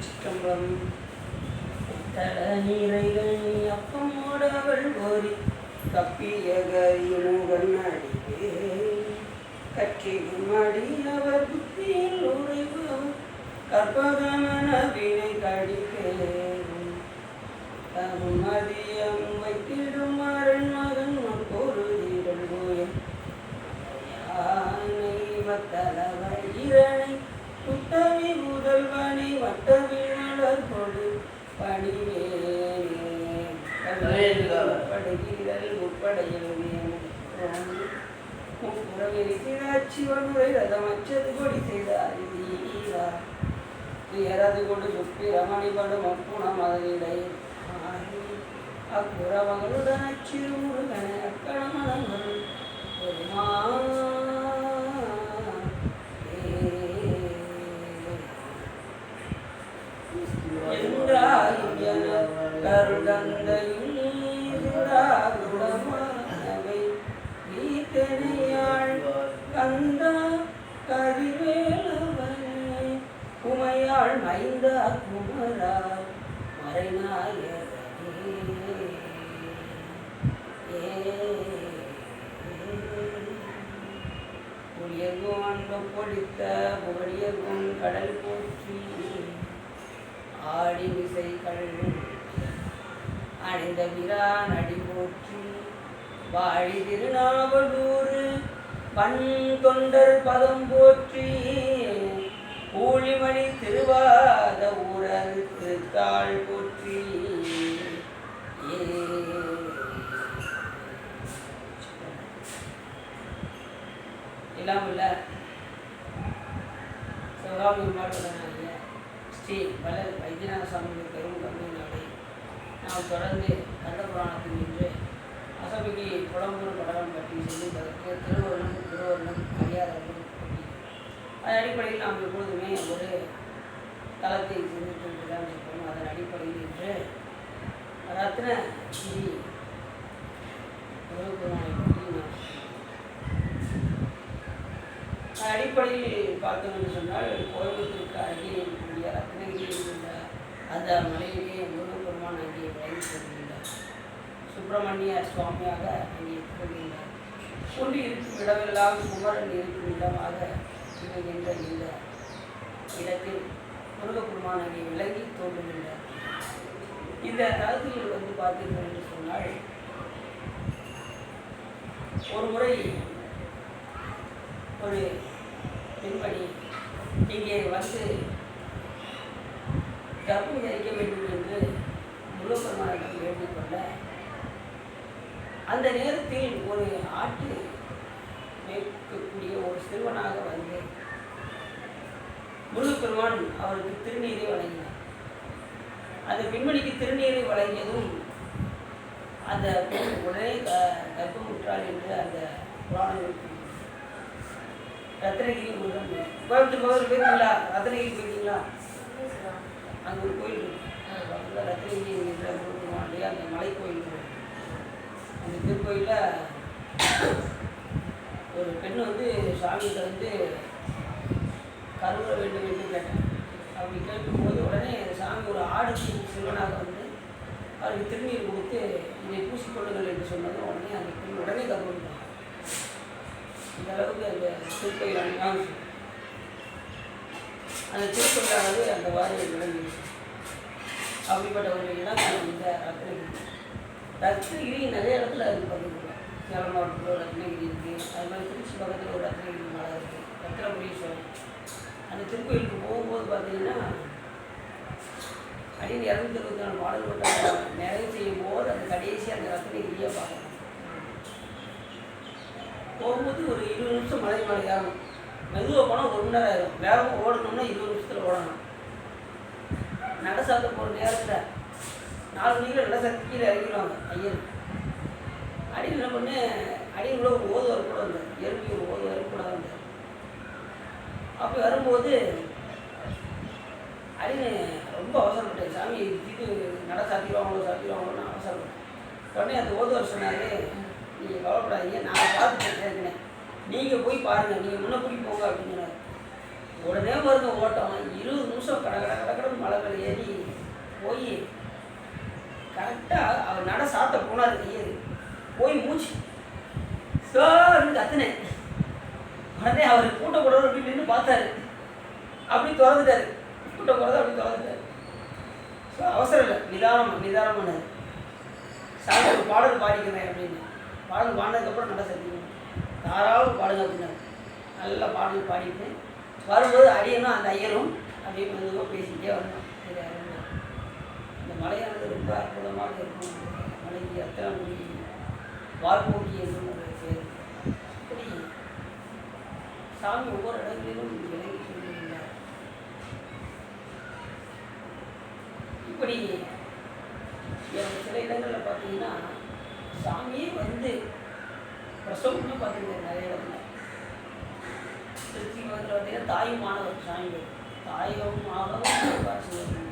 திருச்சிற்றம்பலம். தட நீரைகள் அப்பமோடு அவள் கோரி கப்பிய கரிமுகன் அடிவே கற்றிடும் அடி அவர் புத்தியில் உறைவு கற்பகமன வினை கடிக்கேறும் தரும் மதியம் வைத்திடும் அரண் மகன் பொருளிடல் கோயம் யானை வத்தலவர் இரணை புத்தவி முதல்வனை வட்டவில் மலர் கொடு பணிவேடுகிறல் உட்படையில் முப்புறவிரிக்கிழச்சிவனுரை ரதமச்சது கொடி செய்தார் துயரது கொண்டு சுப்பி ரமணிபடும் அப்புணம் அதனிடை அப்புறவங்களுடன் அச்சிறு முருகன அக்கணமனங்கள் பெருமா கருடந்தையுடமானவை வீட்டனையாள் கந்தா கரிவேலவனே உமையாள் மைந்தா குமரா மறைநாயகனே புளியர்கோன் அன்பு பொழித்த புகழியர்கோன் கடல் போற்றி ஆடி விசைகள் அணிந்த பிரான் அடி போற்றி வாழி திருநாவலூர் பண் தொண்டர் பதம் போற்றி ஊழிமணி திருவாத ஊரர் திருத்தாள் போற்றி எல்லாம் உள்ள சிவகாமி மாவட்டத்தினால ஸ்ரீ வளர் வைத்தியநாத சுவாமிகள் பெரும் கருணையினாலே நாம் தொடர்ந்து கந்த புராணத்தில் நின்று அசமிக்கு புலம்பூர் படலம் பற்றி சொல்லிப்பதற்கு திருவருணம் அறியாதவர்களும் பற்றி அதன் அடிப்படையில் நாம் எப்பொழுதுமே ஒரு தளத்தை சிந்தித்து தான் சொல்கிறோம். அதன் அடிப்படையில் இன்று ரத்ன ஸ்ரீ குருபுராணை பற்றி நாம் அடிப்படையில் பார்த்தோம் என்று சொன்னால் கோயம்புத்தூருக்கு அருகே இருக்கக்கூடிய ரத்னகிரியில் உள்ள அந்த மலையிலே முருகப்பெருமான் அங்கே விளங்கி கொண்டிருந்தார். சுப்பிரமணிய சுவாமியாக அங்கே கொண்டிருந்தார். கொண்டு இருக்கும் இடமெல்லாம் குமரன் இருக்கும் இடமாக திகழ்கின்ற இந்த இடத்தில் முருகப்பெருமான் அங்கே விளங்கி தோன்றுகின்றார். இந்த தளத்தில் வந்து பார்த்தீர்கள் என்று சொன்னால் ஒரு முறை ஒரு பெண்மணி இங்கே வந்து கர்ப்பம் தரிக்க வேண்டும் என்று முருகப்பெருமானிடம் வேண்டிக் கொள்ள அந்த நேரத்தில் ஒரு ஆட்டு மேற்கக்கூடிய ஒரு சிறுவனாக வந்து முருகப்பெருமான் அவருக்கு திருநீரை வழங்கினார். அந்த பெண்மணிக்கு திருநீரை வழங்கியதும் அந்த பெண் உடனே கர்ப்பமுற்றாள் என்று அந்த புராணம் ரத்னகிரி முருகன் கோயம்புத்தூர் போயிருக்கீங்களா? ரத்னகிரி போயிருக்கீங்களா? அங்கே ஒரு கோயில் இருக்கு. ரத்னகிரி என்ற முருகனுடைய அந்த மலை கோயில் இருக்கு. அந்த திருக்கோயிலில் ஒரு பெண் வந்து சாமிகிட்ட வந்து கருவற வேண்டும் என்று கேட்டேன். அப்படி கேட்கும்போது உடனே சாமி ஒரு ஆடு சிறுவனாக வந்து அவருக்கு திருநீர் கொடுத்து இதை பூசிக்கொள்ளுங்கள் என்று சொன்னதும் உடனே அந்த பெண் உடனே கருவறுத்தாங்க. இந்த அளவுக்கு அந்த திருக்கோயில் அணிவாங்க அந்த திருக்கோயிலானது அந்த வாரியை விளங்கி அப்படிப்பட்ட ஒரு இடம் இந்த ரத்னகிரி நிறைய இடத்துல இருக்குது. பார்த்துருக்கோம். சேலம் மாவட்டத்தில் ரத்னகிரி இருக்குது. அது மாதிரி திருச்சி பக்கத்தில் ஒரு ரத்னகிரி மலை இருக்குது, ரத்னபுரீஸ்வரர். அந்த திருக்கோயிலுக்கு போகும்போது பார்த்தீங்கன்னா அடியில் 224 பாடல் கொண்ட நிறைவு செய்யும் போது அந்த கடைசி அந்த ரத்னகிரியை பார்க்கணும். போகும்போது ஒரு 20 நிமிஷம் மலை ஏறணும். மெதுவாக போனால் 1 மணி நேரம் ஆயிரும். வேகமாக ஓடணும்னா 20 நிமிஷத்தில் ஓடணும். நட சாத்த போகிற நேரத்தில் 4 மணிக்கு நட சாத்தி கீழே இறங்கிடுவாங்க ஐயர். அடியில் என்ன பண்ணு அடியில் கூட ஒரு ஓதுவார் கூட வந்தார். எறும்பி ஒரு ஓதுவார் கூட வந்தார். அப்போ வரும்போது அடின்னு ரொம்ப அவசரப்பட்டேன். சாமி இது நட சாத்திடுவாங்களோன்னு அவசரப்பட்டேன். உடனே அந்த ஓதுவார் சொன்னார், நீங்கள் கவலைப்படாதீங்க, நான் பார்த்துட்டேன் ஏற்கனவே, நீங்கள் போய் பாருங்கள், நீங்கள் முன்னே கூட்டி போங்க அப்படின்னு சொன்னார். உடனே வருங்க ஓட்டம் 20 நிமிஷம் கடன்னு மலை மேலே ஏறி போய் கரெக்டாக அவர் நட சாத்த போனார் கையேறு போய் மூச்சு சார்னு கத்துனேன். உடனே அவர் கூட்ட போடுறது அப்படி நின்று பார்த்தாரு, அப்படி திறந்துட்டாரு. கூட்ட போடுறது அப்படி திறந்துட்டாரு. ஸோ அவசரம் இல்லை, நிதானமானார். சாமி ஒரு பாடல் பாடிக்கிறேன் அப்படின்னு பாடல் பாடினதுக்கப்புறம் நல்லா செஞ்சுக்கணும், தாராளம் பாடுங்க அப்படின்னாரு. நல்ல பாடல் பாடிட்டு வரும்போது அடியனும் அந்த ஐயரும் அப்படியே மெதுவாக பேசிக்கிட்டே வந்தோம். சரி, இந்த மலையானது ரொம்ப அற்புதமாக இருக்கும். மலைக்கு அத்தனை மொழி வால்போக்கி என்று ஒரு பேர். இப்படி சாமி ஒவ்வொரு இடங்களிலும் விலகி சொல்லியிருந்தார். இப்படி சில இடங்களில் பார்த்தீங்கன்னா சாமியே வந்து பிரசவம்னு பார்த்துருக்கேன் நிறைய இடத்துல. திருச்சி வந்து பார்த்தீங்கன்னா தாயும் மாணவர் சாமி தாயும் மாணவரும்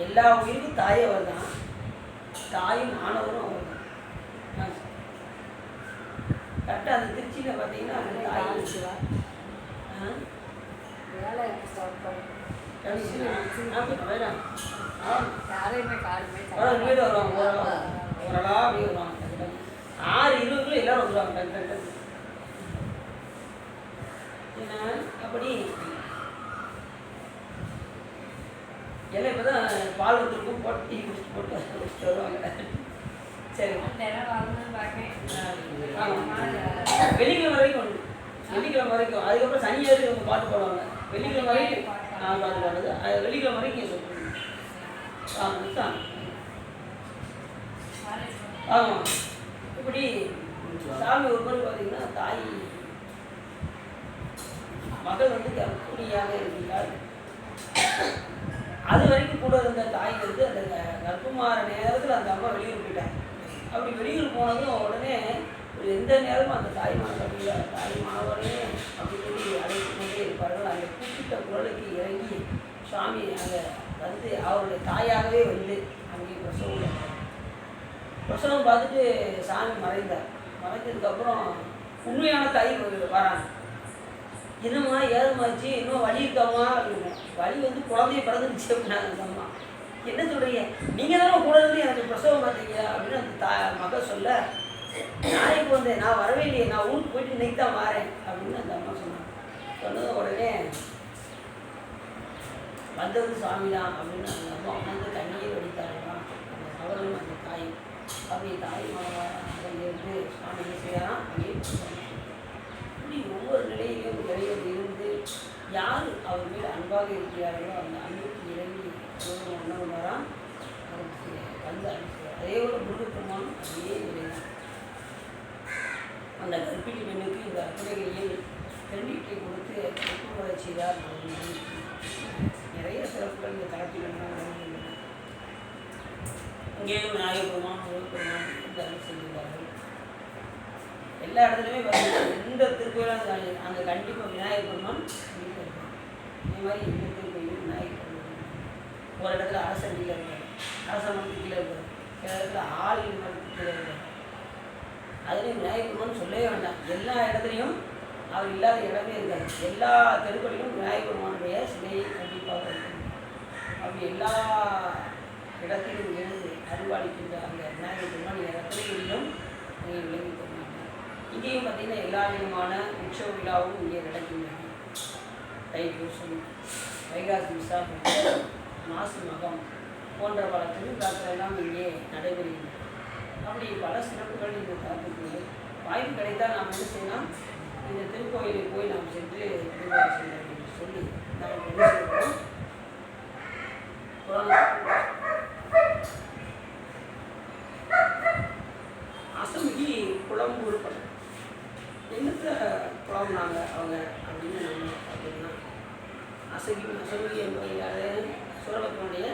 எல்லா உயிருக்கும் தாயவர் தான், தாயும் மாணவரும் அவர் தான். கரெக்டாக அந்த திருச்சியில் பார்த்தீங்கன்னா அந்த தாய் வீடு வருவாங்க, ஓரளவு அப்படியே வருவாங்க. 6:20 எல்லாரும் வந்துடுவாங்க. ஏன்னா அப்படி எல்லாம் இப்போ தான் பால் வந்துருக்கும் போட்டு டீ குடிச்சிட்டு வருவாங்க. சரி, வெள்ளிக்கிழமை வரைக்கும் உண்டு. வெள்ளிக்கிழமை வரைக்கும், அதுக்கப்புறம் சனியாருக்கு அவங்க பாட்டு போடுவாங்க. வெள்ளிக்கிழமை வரைக்கும் பாட்டு பாடுறது, அது வெள்ளிக்கிழமை வரைக்கும் சொல்லுவாங்க. ஆமாம். இப்படி சாமி ஒரு மாதிரி பார்த்தீங்கன்னா தாய் மகள் வந்து கர்ப்பிணியாக இருக்கிறார். அது வரைக்கும் கூட இருந்த தாய் வந்து அந்த கர்ப்பமாற நேரத்தில் அந்த அம்மா வெளியூர் போயிட்டாங்க. அப்படி வெளியூர் போனதும் உடனே எந்த நேரமும் அந்த தாய் மாணவரே அப்படி சொல்லி அழைத்து கொண்டே இருப்பார்கள். அந்த கூப்பிட்ட குரலுக்கு இறங்கி சுவாமி அங்கே வந்து அவருடைய தாயாகவே வந்து அங்கே பிரசவம் பார்த்துட்டு சாமி மறைந்தார். மறைஞ்சதுக்கப்புறம் உண்மையான தாய் வராங்க. என்னம்மா ஏதமாச்சு, இன்னும் வலி இருக்காமா அப்படின்னா, வலி வந்து குழந்தைய பிறந்துருச்சு அப்படின்னாங்க அந்த அம்மா. என்ன சொல்கிறீங்க, நீங்கள் தானே கூட இருந்து எனக்கு பிரசவம் பார்த்தீங்க அப்படின்னு அந்த மகள் சொல்ல, நான் இப்போ வந்தேன், நான் வரவே இல்லையே, நான் ஊருக்கு போயிட்டு இன்னைக்கு தான் வரேன் அப்படின்னு அந்த அம்மா சொன்னாங்க. சொன்னது உடனே வந்தது சாமி தான் அப்படின்னு அந்த அம்மா வந்து கண்ணீர் வடித்தாங்களாம். அந்த அவர்களும் அந்த தாய் அப்படி தாய் மாணவராக இருந்து சுவாமி என்ன செய்யலாம் அப்படியே இப்படி ஒவ்வொரு நிலையிலும் இறைவர் இருந்து யார் அவர் மீது அன்பாக இருக்கிறார்களோ அந்த அன்புக்கு இறங்கி உணவுனாராம் வந்து அனுப்புகிறார். அதே போல முருகப்பெருமானும் அதே நிலைதான். அந்த கர்ப்பிணி பெண்ணுக்கு இந்த அர்ப்பணைகளில் பெண்ணிட்டை கொடுத்து ஒப்புமுறை செய்தார். நிறைய சிறப்புகள் இந்த தளத்தில் நடக்கின்றன. இங்கேயும் விநாயகபெருமான் முருகப்பெருமான் இந்த அருள் செய்கிறார்கள். எல்லா இடத்துலையுமே பார்த்தீங்கன்னா எந்த திருக்கோயிலும் அங்கே கண்டிப்பாக விநாயகர் பெருமான் கண்டிப்பாக இருப்பாங்க. இதே மாதிரி இந்த திருக்கோயிலும் விநாயகர் பெருமான் ஒரு இடத்துல அரசண்டியில் இருப்பார், அரச மரத்துக்கு கீழே இருப்பார், சில இடத்துல ஆளின் மரத்துக்கு கீழே இருப்பார். அதுலேயும் விநாயகர் பெருமான் சொல்லவே வேண்டாம், எல்லா இடத்துலையும் அவர் இல்லாத இடமே இருக்காது. எல்லா தெருக்களிலும் விநாயகர் பெருமானுடைய சிலையை கண்டிப்பாக இருக்கும். அப்படி எல்லா இடத்திலும் இருந்து அருள்வாளிக்கின்ற அந்த விநாயகர் பெருமான் இடத்துலையும் இங்கே விளங்கி கொண்டாங்க. இங்கேயும் பார்த்திங்கன்னா எல்லா விதமான உற்சவ விழாவும் இங்கே நடக்கின்றன. தைப்பூசம், வைகாசி விசாகம், மாசி மகம் போன்ற பல திருவிழாக்கள் எல்லாம் இங்கே நடைபெறுகின்றன. அப்படி பல சிறப்புகள் இந்த தளத்துக்கு வாய்ப்பு கிடைத்தால் நாம் என்ன செய்யலாம், இந்த திருக்கோயிலுக்கு போய் நாம் சென்று வழிபாடு செய்ய அப்படின்னு சொல்லி நாம் என்ன செய்வோம். அசமிக்கு குளம்பூர் படம் என்னத்தை குழம்புனாங்க அவங்க அப்படின்னு நம்ம பார்த்தீங்கன்னா, அசமிகி என்பது யாரு, சூரபத்மனுடைய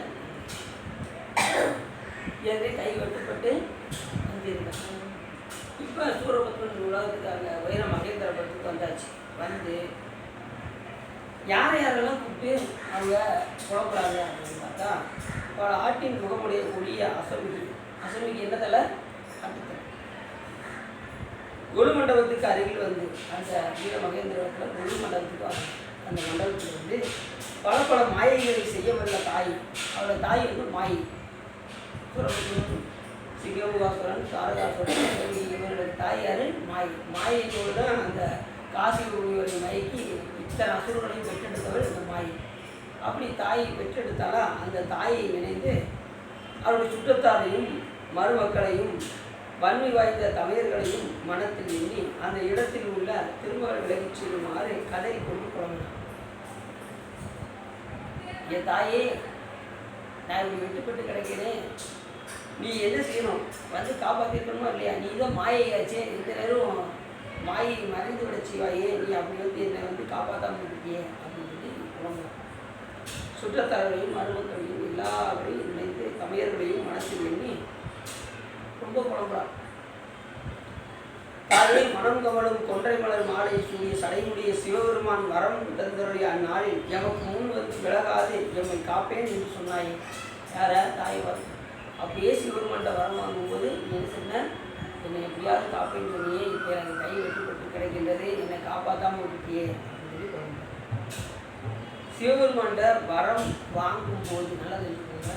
ஏற்கனவே கை வெட்டப்பட்டு வந்திருக்காங்க. இப்போ சூரபத்மன் உலகத்துக்கு அங்கே வைர மகேந்திரபுரத்துக்கு வந்தாச்சு. வந்து யாரெல்லாம் கூப்பிட்டு அவங்க குழம்புறாங்க அப்படின்னு பார்த்தா, பல ஆட்டின் முகமுடைய ஒளிய அசமிக்கு என்ன தலை கட்டுத்தலை. கொலு மண்டபத்துக்கு அருகில் வந்து அந்த வீர மகேந்திரத்தில் கொலு மண்டபத்துக்கு வராங்க. அந்த மண்டபத்தில் வந்து பல பல மாயைகளை செய்ய வல்ல தாய். அவளோட தாய் வந்து மாயை. சிங்கமுகாசுரன், சாரகாசுரன், இவரோட தாய் யாரு? மாயை. மாயையோடு தான் அந்த காசி ஒருவரை மயக்கி இத்தனை அசுரங்களையும் பெற்றெடுத்தவள் இந்த மாயை. அப்படி தாயை பெற்றெடுத்தாலா அந்த தாயை நினைந்து அவருடைய சுற்றத்தாரையும் மருமக்களையும் வன்மை வாய்ந்த தமையர்களையும் மனத்தில் எண்ணி அந்த இடத்தில் உள்ள திருமகள் விலகிச் செல்லுமாறு கதறி கொண்டு புறம்பினான். என் தாயே, நான் இப்படி விட்டுப்பட்டு கிடைக்கிறேன், நீ என்ன செய்யணும்? வந்து காப்பாற்றிருக்கணுமா இல்லையா? நீ தான் மாயையாச்சே, இந்த நேரம் மாயை மறைந்து விட செய்வாயே, நீ அப்படி வந்து என்னை வந்து காப்பாற்றாமல் இருக்கியே அப்படின்னு சொல்லி புலம்புறான். சுற்றத்தார்களையும் மருமக்களையும் எல்லாவரையும் நினைத்து தமையர்களையும் மனத்தில் எண்ணி ரொம்ப புலம்புறான். தாயே, மனம் கமலும் கொன்றை மலர் மாலை சூடிய சடைமுடிய சிவபெருமான் வரம் தந்தருடைய அந்நாளில் எமக்கு முன் வந்து விலகாது எம்மை காப்பேன் என்று சொன்னாயே. யார? தாய் வரம். அப்படியே சிவபெருமான்கிட்ட வரம் வாங்கும்போது நீ என்ன சொன்ன? என்னை எப்படியாவது காப்பேன்னு சொன்னியே, இப்போ எனக்கு கை வெட்டுப்பட்டு கிடைக்கின்றது, என்னை காப்பாற்றாமல் விட்டுட்டியே அப்படின்னு சொல்லி புலம்புறான். சிவபெருமான்கிட்ட வரம் வாங்கும்போது நல்லா தெரிஞ்சுக்கோங்க,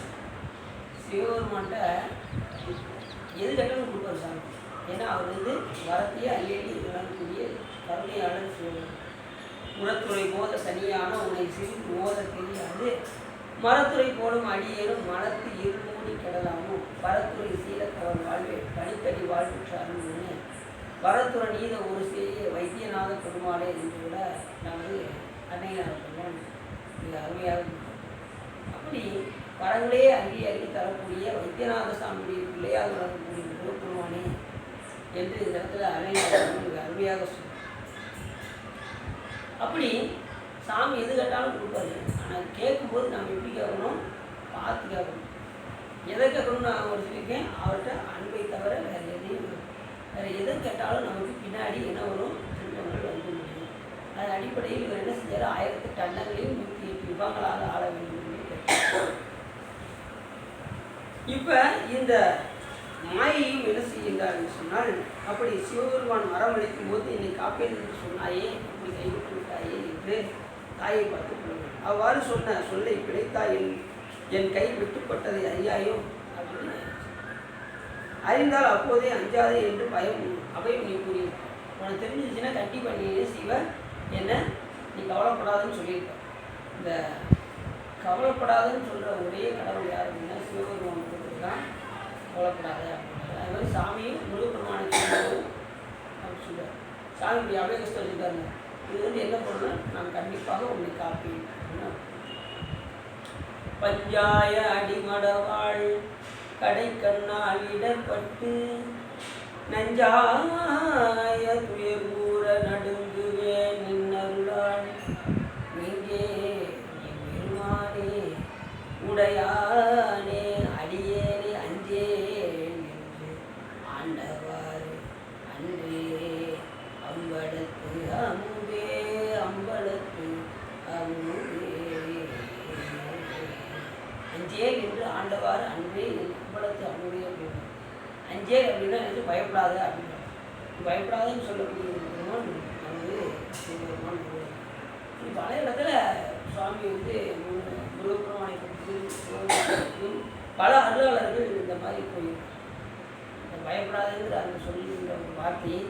சிவபெருமான்கிட்ட எது கேட்டாலும் கொடுப்பாரு சாமி. ஏன்னா அவர் வந்து வரத்தையே அள்ளி வழங்கக்கூடிய கருணையாளர் சிவபெருமான். உரத்துறை போத தனியான உன்னை சிறிது மோத தெரியாது, மரத்துறை போலும் அடியேனும் மனத்து இருமூடி கிடலாமோ, பரத்துறை சீலத்தவன் வாழ்வே பனித்தடி வாழ்வுற்றாருன்னு பரத்துறை நீத ஒரு செய்ய வைத்தியநாத பெருமாளே என்று கூட நமது அன்னையார் பெருமான் மிக அருமையாக. அப்படி வரங்களே அங்கி அங்கி தரக்கூடிய வைத்தியநாத சாமியுடைய பிள்ளையாக வழங்கக்கூடிய முருகப்பெருமானே என்று இந்த இடத்துல அன்னையார் மிக அருமையாக சொல்லுவார். அப்படி சாமி எது கேட்டாலும் கொடுப்பாரு. ஆனால் கேட்கும்போது நம்ம எப்படி கேட்கணும்? பார்த்து கேட்கணும். எதை கேட்கணும்னு நான் ஒரு சொல்லியிருக்கேன், அவர்கிட்ட அன்பை தவிர வேறு எதையும் வேறு எதை கேட்டாலும் நமக்கு பின்னாடி என்ன வரும்? துன்பங்கள் வந்து முடியும். அதன் அடிப்படையில் இவர் என்ன செஞ்சார்? 1008 அண்டங்களையும் 108 யுகங்களாக ஆள வேண்டும் என்று கேட்டார். இப்போ இந்த மாயையும் என்ன செய்கின்றார் என்று சொன்னால், அப்படி சிவபெருமான் மரம் அளிக்கும் போது என்னை காப்பேன் என்று சொன்னாயே, அப்படி கைவிட்டு விட்டாயே என்று தாயை பார்த்து கொள்ளுங்கள். அவ்வாறு சொன்ன சொல்லை பிழைத்தாய், என் கை விட்டுப்பட்டதை அறியாயோ அப்படின்னு அறிந்தால் அப்போதே அஞ்சாதே என்று அபயம் நீ கூறி. உனக்கு தெரிஞ்சிச்சுன்னா கண்டிப்பாக நீ என்ன செய்வ? என்ன நீ கவலைப்படாதுன்னு சொல்லியிருக்க. இந்த கவலைப்படாதுன்னு சொல்கிற ஒரே கடவுள் யார் அப்படின்னா சிவபெருமான் கொடுத்துட்டு தான் கவலைப்படாத அப்படின்றது. அது மாதிரி சாமியும் முருகப்பெருமானுக்கு அப்படின்னு சொல்லுவார். சாமி இப்படி அபய கஷ்டம் வச்சுருக்காருங்க. இது வந்து என்ன பண்ணணும்? நான் கண்டிப்பாக உன்னை காப்பேன் அப்படின்னா பஞ்சாய அடிமடவாள் கடை கண்ணால் இடப்பட்டு நஞ்சாய துயர் கூற நடுங்குவேன் நின்னருளாள் நீங்கே பெருமானே உடையானே அடியேனே அஞ்சேன் என்று ஆண்டவாறு அன்றே அம்பலத்து அமுதே அம்பலத்து அமுதே அஞ்சேல் என்று ஆண்டவாறு அன்றே அம்பலத்து அமுதே அப்படின்னு. அஞ்சேல் அப்படின்னா எனக்கு பயப்படாத அப்படின்னா, பயப்படாதுன்னு சொல்லக்கூடிய பெருமான் நமது சிவபெருமான். பல இடத்துல சுவாமி வந்து முருகப்பெருமானை பற்றி பல அருளாளர்கள் இந்த மாதிரி போயிருக்காங்க. இந்த பயப்படாதுங்கிற அந்த சொல்லுகின்ற ஒரு வார்த்தையை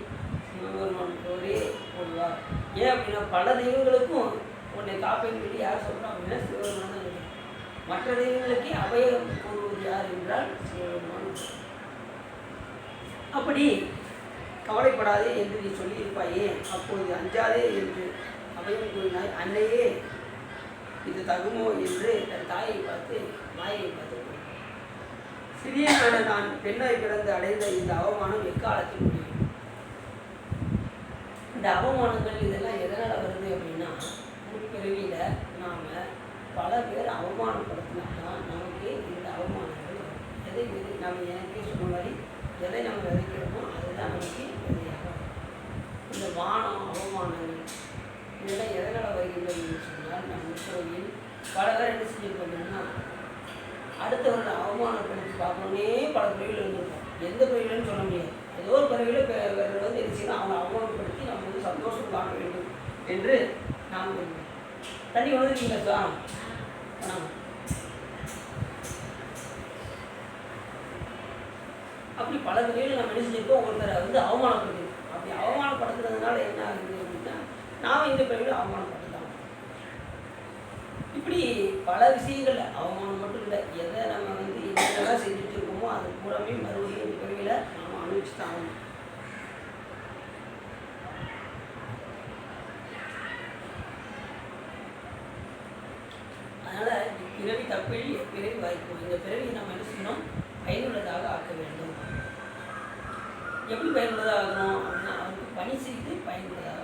சிவபெருமானோடே போடுவார். ஏன் அப்படின்னா பல தெய்வங்களுக்கும் உன்னை காப்பேன்னு சொல்லி யார் சொல்கிறோம் அப்படின்னா சிவபெருமான் தான். மற்ற தெய்வங்களுக்கே அபயம் கூறுவது யார் என்றால் சிவபெருமான். அப்படி கவலைப்படாதே என்று நீ சொல்லியிருப்பாயே, அப்போது அஞ்சாதே என்று அபயம் கூறினாய். அன்னையே இது தகுமோ என்று தன் தாயை பார்த்து மாயை பார்த்து, சிறியனான நான் பெண்ணாய் பிறந்து அடைந்த இந்த அவமானம் எக்காலத்தில் முடியும்? இந்த அவமானங்கள் இதெல்லாம் எதனால் வருது அப்படின்னா, முற்பிறவியில் நாம் பல பேர் அவமானப்படுத்தினால்தான் நமக்கு இந்த அவமானங்கள் வரும். எதை நம்ம எனக்கே சொன்ன மாதிரி எதை நம்ம விதைக்கிறோமோ அதுதான் நமக்கு விதையாகும். இந்த வானம் அவமானங்கள் இதெல்லாம் எதனால் வருகின்றது என்று சொன்னால், நம்ம கோயில் பல பேர் என்ன செஞ்சுருக்கோம்னா அடுத்தவர்கள் அவமானப்படுத்தி பார்க்கணுன்னே பல பிரிவில் இருந்திருக்கோம். எந்த பிரிவில்னு சொல்ல முடியாது. ஏதோ ஒரு பிரிவில் வேறு வந்து என்ன செய்யணும், அவங்க அவமானப்படுத்தி நம்ம வந்து சந்தோஷம் காண வேண்டும் என்று நாம் விரும்புகிறோம். தண்ணி உணர்ந்தீங்களா சார்? அப்படி பல வகையில் நம்ம என்ன செஞ்சிருக்கோம், ஒருத்தரை வந்து அவமானப்படுத்தணும். அப்படி அவமானப்படுத்துறதுனால என்ன ஆகுது அப்படின்னா, நாம் இந்த பிறவியில் அவமானப்பட்டுதான். இப்படி பல விஷயங்கள்ல அவமானம் மட்டும் இல்லை, எதை நம்ம வந்து என்னெல்லாம் செஞ்சுட்டு இருக்கோமோ அது பூராமே மறுபடியும் இந்த பிறவியில் நாம் அனுபவிச்சு தான் ஆகணும். அதனால் பிறவி தப்பில் பிறவி வாய்ப்பு. இந்த பிறவியை நம்ம என்ன செய்யணும், பயனுள்ளதாக ஆக்க வேண்டும். எப்படி பயனுள்ளதாக ஆகணும் அப்படின்னா, அவருக்கு பணி செய்து பயனுள்ளதாக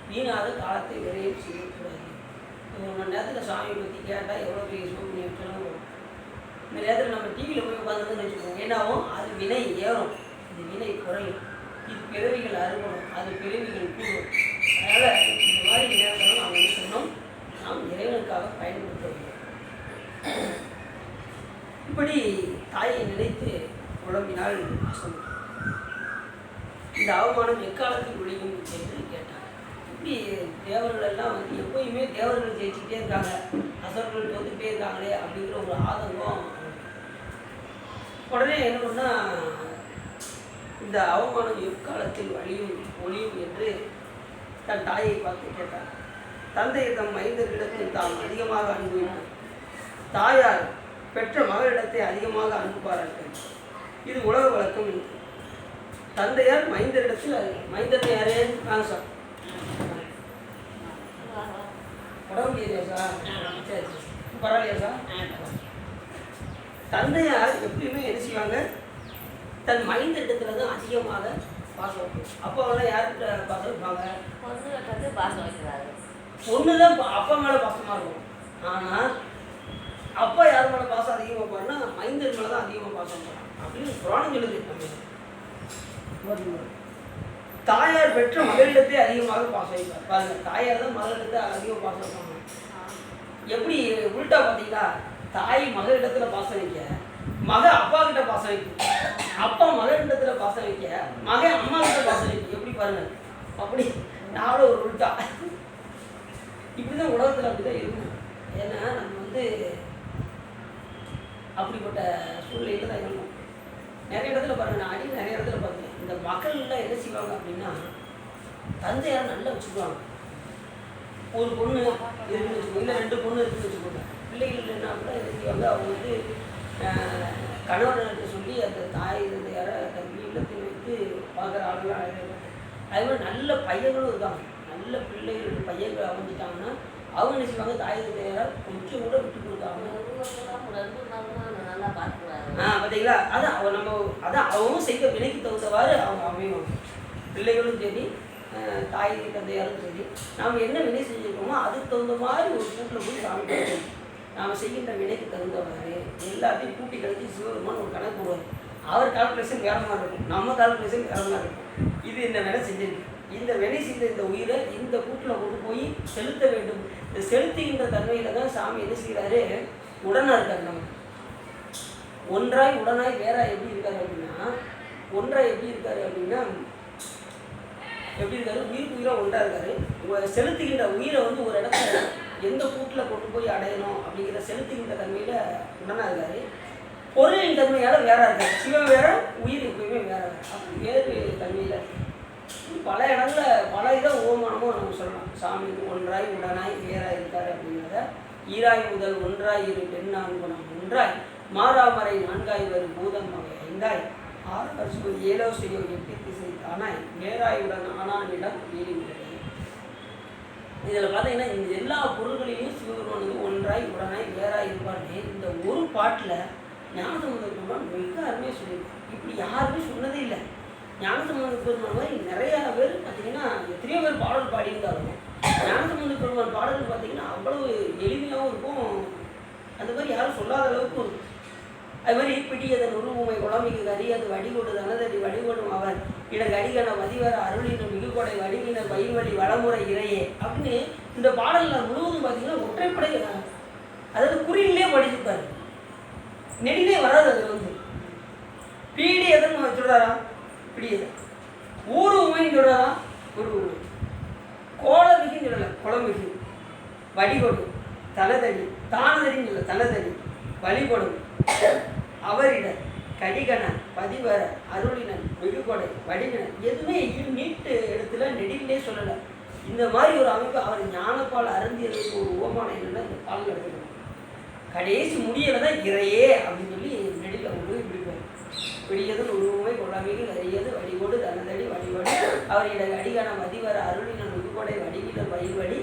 வீணாத காலத்தை விரையும் செய்யக்கூடாது. ஒரு மணி நேரத்தில் சாமியை பற்றி கேட்டால் எவ்வளோ பெரிய சோதனை வச்சாலும் வரும். இந்த நேரத்தில் நம்ம டிவியில் போய் உட்காந்துன்னு வச்சுக்கோங்க, என்னாகும், அது வினை ஏறும், இது வினை குறையும், இது பிறவிகள் அறுபடும், அது பிறவிகள் கூடும். அதனால் இந்த மாதிரி நேரத்தில் நாம் என்ன சொன்னோம், நாம் இறைவனுக்காக பயன்படுத்த வேண்டும். இப்படி தாயை நினைத்து குழம்பினால் சொன்னோம். இந்த அவமானம் எக்காலத்தில் ஒழியும் என்று கேட்டாங்க. இப்படி தேவர்கள் எல்லாம் வந்து எப்போயுமே தேவர்கள் ஜெயிச்சுக்கிட்டே இருக்காங்க, அசர்கள் தோத்துக்கிட்டே இருக்காங்களே அப்படிங்கிற ஒரு ஆதங்கம். உடனே என்ன பண்ணா, இந்த அவமானம் எக்காலத்தில் ஒழியும் என்று தன் தாயை பார்த்து கேட்டார். தந்தை தம் மைந்தர்களிடத்தில் தாம் அதிகமாக அனுபவிப்பார், தாயார் பெற்ற மகளிடத்தை அதிகமாக அனுப்புவார்கள், இது உலக வழக்கம் என்று. தந்தையார் மைந்தரிடத்தில், மைந்தர் யாரே சார் உடம்பு இல்லையா சார்? சரி பரவாயில்லையா சார்? தந்தையார் எப்படியுமே என்ன செய்வாங்க, தன் மைந்தரிடத்துல தான் அதிகமாக பாசம் வைக்கும். அப்போ அவெல்லாம் யார்கிட்ட பாசம் வைப்பாங்க? பாசம் வைக்கிறாரு. பொண்ணு தான் அப்பா மேலே பாசமாக இருக்கும். ஆனால் அப்பா யார் மேலே பாசம் அதிகமாக வைப்பாருன்னா மைந்தர் மேலே தான் அதிகமாக பாசம் வைப்பாங்க அப்படின்னு புராணம் சொல்லுது. நம்ம தாயார் பெற்ற மகளிடத்தை அதிகமாக பாசம் வைப்பார். பாருங்க, தாயார் தான் மகளிடத்தை அதிகமாக பாசம் வைப்பாங்க. எப்படி உள்டா பார்த்தீங்களா, தாய் மகளிடத்தில் பாசம் வைக்க, மக அப்பா கிட்ட பாசம் வைக்கும், அப்பா மகளிடத்துல பாசம் வைக்க, மகன் அம்மா கிட்ட பாசம் வைக்கும். எப்படி பாருங்க, அப்படி நானும் ஒரு உள்டா. இப்படிதான் உலகத்தில் அப்படிதான் இருக்கும். ஏன்னா நம்ம வந்து அப்படிப்பட்ட சூழ்நிலையில தான் இருக்கணும். நிறைய இடத்துல பாருங்க, நான் நிறைய இடத்துல பார்த்தேன், இந்த மக்கள்லாம் என்ன செய்வாங்க அப்படின்னா, தந்தையார் நல்லா வச்சுக்குவாங்க. ஒரு பொண்ணு இருக்குன்னு வச்சுக்கோங்க, இல்லை 2 பொண்ணு இருக்குன்னு வச்சுக்கோங்க, பிள்ளைகள் என்ன கூட என்ன செய்வாங்க, அவங்க வந்து கணவர்கிட்ட சொல்லி அந்த தாய் தந்தையார தன் இல்லத்தில் வைத்து பார்க்குற ஆளுலாம் அழகாக. அது மாதிரி நல்ல பையன்களும் இருக்காங்க, நல்ல பிள்ளைகள் பையன்கள் அமைஞ்சிட்டாங்கன்னா அவங்க என்ன செய்வாங்க, தாய் தந்தையார கொஞ்சம் கூட விட்டு கொடுக்காம நல்லா பார்த்துக்குவாங்க. பார்த்தீங்களா, அதான் அதான் அவங்க செய்த விலைக்கு தகுந்தவாறு அவங்க அமைவாங்க. பிள்ளைகளும் சரி, தாய் தந்தையாரும் சரி, நாம் என்ன வினை செஞ்சுருக்கோமோ அதுக்கு தகுந்த மாதிரி ஒரு கூட்டில் போய் சாமி கொடுக்கணும். நாம் செய்கின்ற வினைக்கு தகுந்தவாறு எல்லாத்தையும் கூட்டி கழிச்சு சிவபெருமான் ஒரு கணக்கு போடுவார். அவர் கால்குலேஷன் வேற மாதிரி இருக்கும், நம்ம கால்குலேஷன் வேற மாதிரி இருக்கும். இது என்ன வினை செஞ்சிருக்கு, இந்த வினை செய்த இந்த உயிரை இந்த கூட்டில் கொண்டு போய் செலுத்த வேண்டும். இந்த செலுத்துகின்ற தன்மையில தான் சாமி என்ன செய்கிறாரு, உடனாக இருக்காரு. நம்ம ஒன்றாய் உடனாய் வேறாய் எப்படி இருக்காரு அப்படின்னா, ஒன்றாய் எப்படி இருக்காரு அப்படின்னா, எப்படி இருக்காரு, உயிருக்கு உயிராக ஒன்றா இருக்காரு. செலுத்துகின்ற உயிரை வந்து ஒரு இடத்துல எந்த கூட்டில் கொண்டு போய் அடையணும் அப்படிங்கிற செலுத்துகின்ற தன்மையில் உடனாக இருக்காரு. பொருளின் தன்மையால் வேற இருக்காரு. சிவம் வேற, உயிர் எப்பயுமே வேற, அப்படி வேறு தன்மையில் பல இடங்களில் பல இதை ஓமானமும் நம்ம சொல்லலாம். சாமி ஒன்றாய் உடனாய் வேறாய் இருக்காரு அப்படிங்கிறத. ஈராய் முதல் ஒன்றாய் இரு பெண்ணான் குணம் ஒன்றாய் மாறாமறை நான்காய் வரும் பூதம் வகை ஐந்தாய் ஆறு வருஷம் ஏழோ செய்யோ எட்டு திசை தானாய் நேராயுடன் ஆனானிடம் வீடுகிறது. இதில் பார்த்தீங்கன்னா இந்த எல்லா பொருள்களையும் சிவபெருமானுக்கு ஒன்றாய் உடனாய் வேறாய் இருப்பாருன்னு இந்த ஒரு பாட்டில் ஞானசம்பந்த பெருமான் மிக அருமையாக சொல்லியிருக்காரு. இப்படி யாருமே சொன்னதே இல்லை. ஞானசம்பந்த பெருமான் மாதிரி நிறையா பேர் பார்த்தீங்கன்னா எத்தனையோ பேர் பாடல் பாடியிருந்தாலும் ஞானசம்பந்த பெருமான் பாடல்கள் பார்த்தீங்கன்னா அவ்வளவு எளிமையாகவும் இருக்கும், அந்த மாதிரி யாரும் சொல்லாத அளவுக்கு இருக்கும். அது மாதிரி பிடியதன் உருவமை குழம்பிக்கு கரியது வடிகொடு தனதடி வடிகொடும் அவர் இட கடிகன மதிவர அருளின மிகுகொடை வடிவினர் வயிவழி வளமுறை இறையே அப்படின்னு இந்த பாடலில் முழுவதும் பார்த்தீங்கன்னா ஒற்றைப்படை, அதாவது குறியிலே படிச்சுப்பாரு, நெடிலே வராது. அதில் வந்து பீடி எதன் சொல்கிறாரா, பிடியதன் ஊர் உமைன்னு சொல்கிறாரா, ஒரு உமை கோல மிகுன்னு சொல்லலை, குளமிகு வழிகொடு தனதடி தானதடின்னு இல்லை தனதடி வழிபடும் அவரிட கடிகன பதிவர அருளினன் வெகுகொடை வடிவினன் எதுவுமே நீட்டு இடத்துல நெடிலே சொல்லலை. இந்த மாதிரி ஒரு அமைப்பு அவர் ஞானப்பால் அருந்தியதுக்கு ஒரு உவமானம் என்னன்னா இந்த பால் எடுத்துக்கணும். கடைசி முடியலை தான் இறையே அப்படின்னு சொல்லி நெடில உருவை பிடிப்பார். பிடியதும் உருவமை கொள்ளாமைகள் அறியது வழிகோடு தனதடி வழிபடி அவரிட அடிகான மதிவர அருளினன் வெகுகொடை வடிவில வழிபடி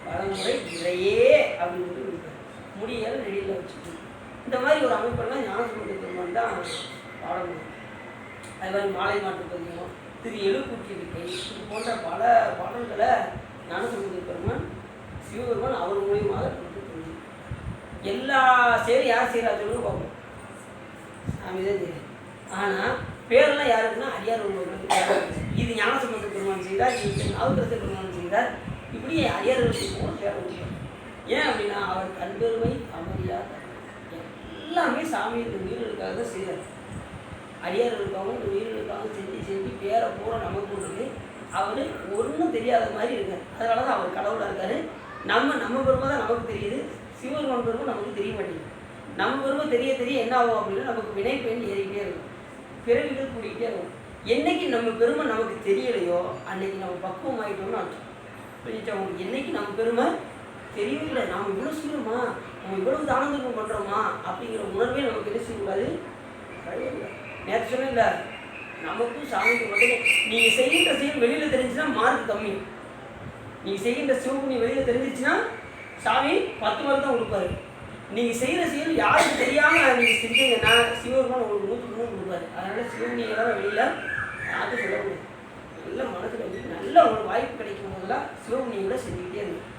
வளமுறை இறையே அப்படின்னு சொல்லி பிடிப்பார். முடியலை நெடில வச்சுக்கணும். இந்த மாதிரி ஒரு அமைப்பெல்லாம் ஞானசம்பந்த பெருமான் தான் பாட முடியும். அது மாதிரி மாலை மாட்டு பதிகம், திரு எழுக்கூற்றிருக்கை, இது போன்ற பல பாடல்களை ஞானசம்பந்த பெருமான் சிவபெருமான் அவர் மூலியமாக கொடுத்து தெரியும். எல்லா செயலும் யார் செய்கிறா சொல்லுங்க பார்ப்போம். சாமி தான் தெரியும். ஆனால் பேரெல்லாம் யாருக்குன்னா அடியார் உள்ளவர்களுக்கு. இது ஞானசம்பந்த பெருமான் செய்தார், இது நாவுக்கரசர் பெருமான் செய்தார். இப்படி அடியார்களுக்கு கூட பேர முடியும். ஏன் அப்படின்னா அவர் கண்பெருமை அமரியார் எல்லாமே சாமி இந்த உயிர்களுக்காக தான் செய்கிறார். அடியார்களுக்காகவும் இந்த உயிர்களுக்காகவும் செஞ்சு பேரை பூரா நமக்கு கொடுத்து அவர் ஒன்றும் தெரியாத மாதிரி இருக்கார். அதனால தான் அவர் கடவுளாக இருக்கார். நம்ம பெருமை தான் நமக்கு தெரியுது, சிவபெருமான் பெருமை நமக்கு தெரிய மாட்டேங்குது. நம்ம பெருமை தெரிய என்ன ஆகும் அப்படின்னா நமக்கு வினை பயன் ஏறிக்கிட்டே இருக்கும், பிறவிகள் கூடிக்கிட்டே இருக்கும். என்னைக்கு நம்ம பெருமை நமக்கு தெரியலையோ அன்னைக்கு நம்ம பக்குவம் ஆகிட்டோம்னு அர்த்தம். புரிஞ்சுச்சா உங்களுக்கு? என்னைக்கு நம்ம பெருமை தெரியவில்லை, நாம் இவ்வளோ செய்யணுமா, நம்ம இவ்வளவு தானந்தம் பண்ணுறோமா அப்படிங்கிற உணர்வே நமக்கு என்ன செய்யக்கூடாது. நேற்று சொன்ன நமக்கும் சாமிக்கு மட்டும் நீங்கள் செய்கின்ற செயல் வெளியில் தெரிஞ்சுன்னா மார்க் கம்மி. நீங்கள் செய்கின்ற சிவபுண்ணியம் வெளியில் தெரிஞ்சிச்சுன்னா சாமி 10 மார்க் தான் கொடுப்பாரு. நீங்கள் செய்கிற செயல் யாருக்கு தெரியாமல் நீங்கள் செஞ்சீங்கன்னா சிவபெருமான் உங்களுக்கு 100க்கு 100 கொடுப்பாரு. அதனால் சிவபுண்ணியெல்லாம் வெளியில் யாருக்கும் சொல்லக்கூடாது. நல்ல மனசில் வந்து நல்ல உங்களுக்கு வாய்ப்பு கிடைக்கும் போதெல்லாம் சிவபுண்ணியோட செஞ்சுக்கிட்டே இருக்கும்.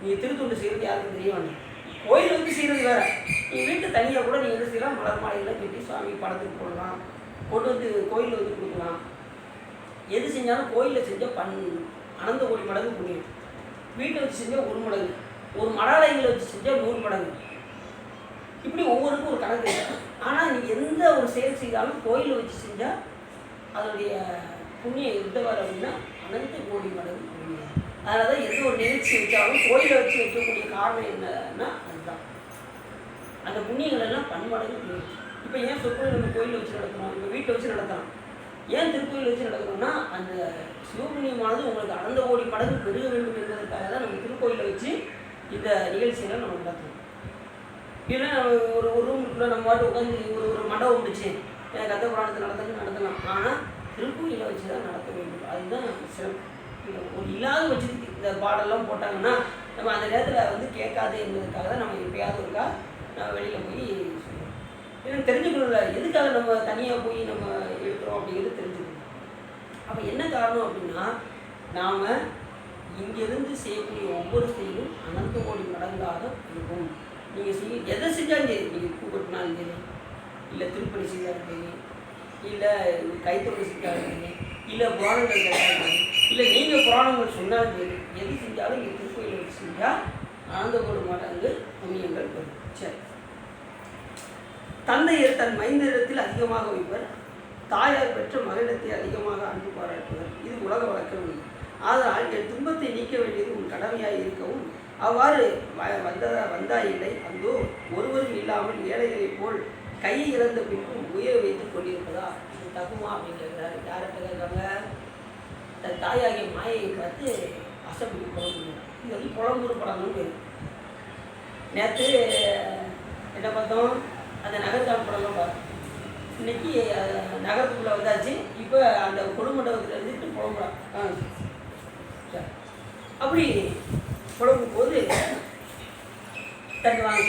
நீங்கள் திருத்தொண்டு செய்கிறது யாருக்கும் தெரிய வேண்டாம். கோயில் வந்து செய்கிறது வேறு. நீங்கள் வீட்டு தனியாக கூட நீங்கள் என்ன செய்யலாம், மலர் மாலையெல்லாம் கட்டி சுவாமி படத்துக்கு போடலாம், கொண்டு வந்து கோயிலில் வந்து கொடுக்கலாம். எது செஞ்சாலும் கோயிலில் செஞ்சால் அனந்த கோடி மடங்கு புண்ணியம். வீட்டில் வச்சு செஞ்சால் 1 மடங்கு, ஒரு மடாலயங்களை வச்சு செஞ்சால் 100 மடங்கு. இப்படி ஒவ்வொருக்கும் ஒரு கணக்கு இருக்குது. ஆனால் நீங்கள் எந்த ஒரு செயல் செய்தாலும் கோயிலில் வச்சு செஞ்சால் அதனுடைய புண்ணியம் எந்த வர அப்படின்னா அனந்த கோடி மடங்கு புண்ணியம். அதனால தான் எந்த ஒரு நிகழ்ச்சி வச்சாலும் கோயிலை வச்சு வைக்கக்கூடிய காரணம் என்னன்னா அதுதான். அந்த புண்ணியங்கள் எல்லாம் பன்மடங்கு புண்ணியம். இப்போ ஏன் சொற்கோயில் நம்ம கோயிலில் வச்சு நடத்துகிறோம், இப்போ வீட்டில் வச்சு நடத்துகிறோம். ஏன் திருக்கோயில் வச்சு நடத்துகிறோம்னா அந்த சிவபுண்ணியமானது உங்களுக்கு அனந்த கோடி மடங்கு பெருக வேண்டும் என்பதற்காக தான் நம்ம திருக்கோயிலை வச்சு இந்த நிகழ்ச்சியெல்லாம் நம்ம நடத்துகிறோம். இல்லைன்னா ஒரு ரூமுக்குள்ளே நம்ம பாட்டு உட்காந்து ஒரு மண்டபம் முடிச்சு கந்த புராணத்தை நடத்தலாம். ஆனால் திருக்கோயிலை வச்சு தான் நடத்த வேண்டும். அதுதான் சிறப்பு. ஒரு இல்லாத வச்சுட்டு இந்த பாடெல்லாம் போட்டாங்கன்னா நம்ம அந்த நேரத்தில் வந்து கேட்காது என்பதற்காக தான் நம்ம எப்பயாவது இருக்கா நம்ம வெளியில் போய் சொல்லுவோம். ஏன்னா தெரிஞ்சுக்கணும்ல, எதுக்காக நம்ம தனியாக போய் நம்ம எடுக்கிறோம் அப்படிங்கிறது தெரிஞ்சுக்கணும். அப்போ என்ன காரணம் அப்படின்னா நாம் இங்கேருந்து செய்யக்கூடிய ஒவ்வொரு செயலும் அனந்த கோடி மடங்காக இருக்கும். நீங்கள் எதை செஞ்சாலும் சரி, நீங்கள் பூ கட்டினாலும் சரி, இல்லை திருப்பணி செய்தாலும் சரி, இல்லை கைத்தொழில் செஞ்சாலும் சரி, இல்லை புராணங்கள் கேட்டாலும் சரி, இல்லை நீங்கள் புராணங்கள் சொன்னாலும் சரி, எது செஞ்சாலும் இங்கே திருக்கோயில் வச்சு செஞ்சால் ஆனந்த கோடி மடங்கு புண்ணியங்கள் வரும். சரி, தந்தையர் தன் மைந்தரிடத்தில் அதிகமாக வைப்பர், தாயார் பெற்ற மகளிடத்தை அதிகமாக அன்பு பாராட்டுவர். இது உலக வழக்கம். ஆதலால் என் துன்பத்தை நீக்க வேண்டியது உன் கடமையாக இருக்கவும் அவ்வாறு வந்தாயில்லை. அந்தோ ஒருவரும் இல்லாமல் ஏழைகளை போல் கையை இழந்த பின்பும் உயிரை வைத்துக் கொண்டிருப்பதா, இது தகுமா அப்படின்னு கேட்குறாரு. யார்கிட்ட கேட்குறாங்க? தன் தாயாகிய மாயை பார்த்து அசப்படி புலம்புறாங்க. இது வந்து புலம்புற படம்னு பேர். நேற்று என்ன பார்த்தோம், அந்த நகர்கால் படம்லாம் பார்த்தோம். இன்னைக்கு நகரத்துக்குள்ளே வந்தாச்சு. இப்போ அந்த கொடுமண்டபத்தில் இருந்துட்டு புலம்புறான். அப்படி புலம்பும் போது தட்டு வாங்க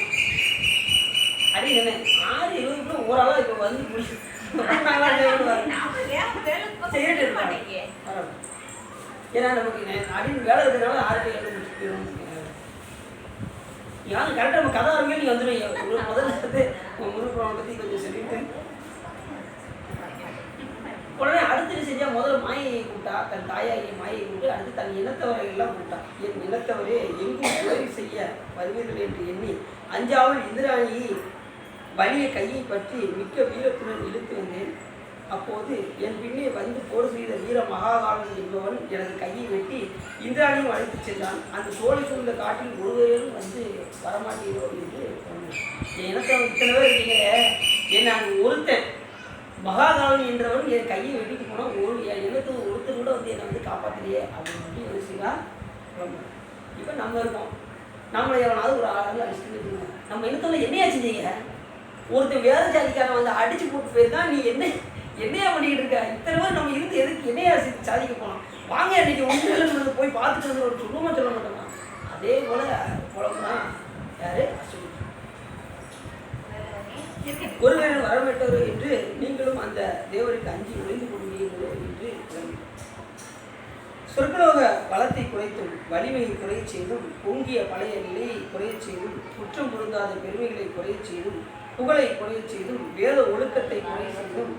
அப்படின்னு 6:20 ஓரளவு இப்போ வந்து முடிச்சு ஏன்னா நமக்கு அப்படின்னு வேலை இருக்கிறனால 6:07 முடிச்சுக்கணும். யாரும் கரெக்டாக நம்ம கதை ஆரம்பிக்க நீங்கள் வந்துடுவீங்க. முதல்ல வந்து முருகனை பற்றி கொஞ்சம் சொல்லிட்டு உடனே அடுத்து செஞ்சால் முதல்ல மாயை கூப்பிட்டா, தன் தாயாகிய மாயை கூப்பிட்டு அடுத்து தன் இனத்தவரை எல்லாம் கூப்பிட்டா. என் இனத்தவரே எங்கும் உதவி செய்ய வருவீர்கள் என்று எண்ணி அஞ்சாமல் இந்திராணியை வலிய கையை பற்றி மிக்க வீரத்துடன் இழுத்து வந்தேன். அப்போது என் பின்னே வந்து போர் செய்த வீர மகாகாலன் என்பவன் எனது கையை வெட்டி இந்திராணியும் அழைத்து சென்றான். அந்த சோழி சூழ்ந்த காட்டில் ஒருவரையும் வந்து வரமாட்டீரோ என்று சொன்னேன். என் இனத்தை இத்தனை பேர் இருக்கீங்க, என்னை அங்கே ஒருத்தன் மகாகாலன் என்றவன் என் கையை வெட்டிட்டு போனால் என் இனத்துக்கு ஒருத்தர் கூட வந்து என்னை வந்து காப்பாற்றலையே அப்படின்னு சொல்லி யோசிக்கா. இப்போ நம்ம இருக்கோம், நம்மளை எவனாவது ஒரு ஆளாக அடிச்சுட்டு இருக்கோம். நம்ம இனத்தில் என்னையா செஞ்சீங்க? ஒருத்தர் வேற ஜாதிக்காரன் வந்து அடிச்சு போட்டு போயிருந்தா நீ என்னையா பண்ணிக்கிட்டு இருக்க? இத்தனை பேர் நம்ம இருந்து எதுக்கு என்னையா சாதிக்க போகலாம்? வாங்க இன்னைக்கு ஒன்று போய் பார்த்துட்டு ஒரு சொல்லுமா சொல்ல மாட்டோமா? அதே போல குழம்புதான் யாரு அசுரன். ஒருவேளை வரவேற்றவர் என்று நீங்களும் அந்த தேவருக்கு அஞ்சி ஒளிந்து கொள்வீர்களோ என்று கிளம்பி சொற்கலோக பலத்தை குறைத்தும் வலிமையை குறைய செய்தும் பொங்கிய பழைய நிலையை குறைய செய்தும் குற்றம் பொருந்தாத பெருமைகளை குறைய செய்தும் புகழை குறைய செய்தும் வேத ஒழுக்கத்தை குறைய செய்தும்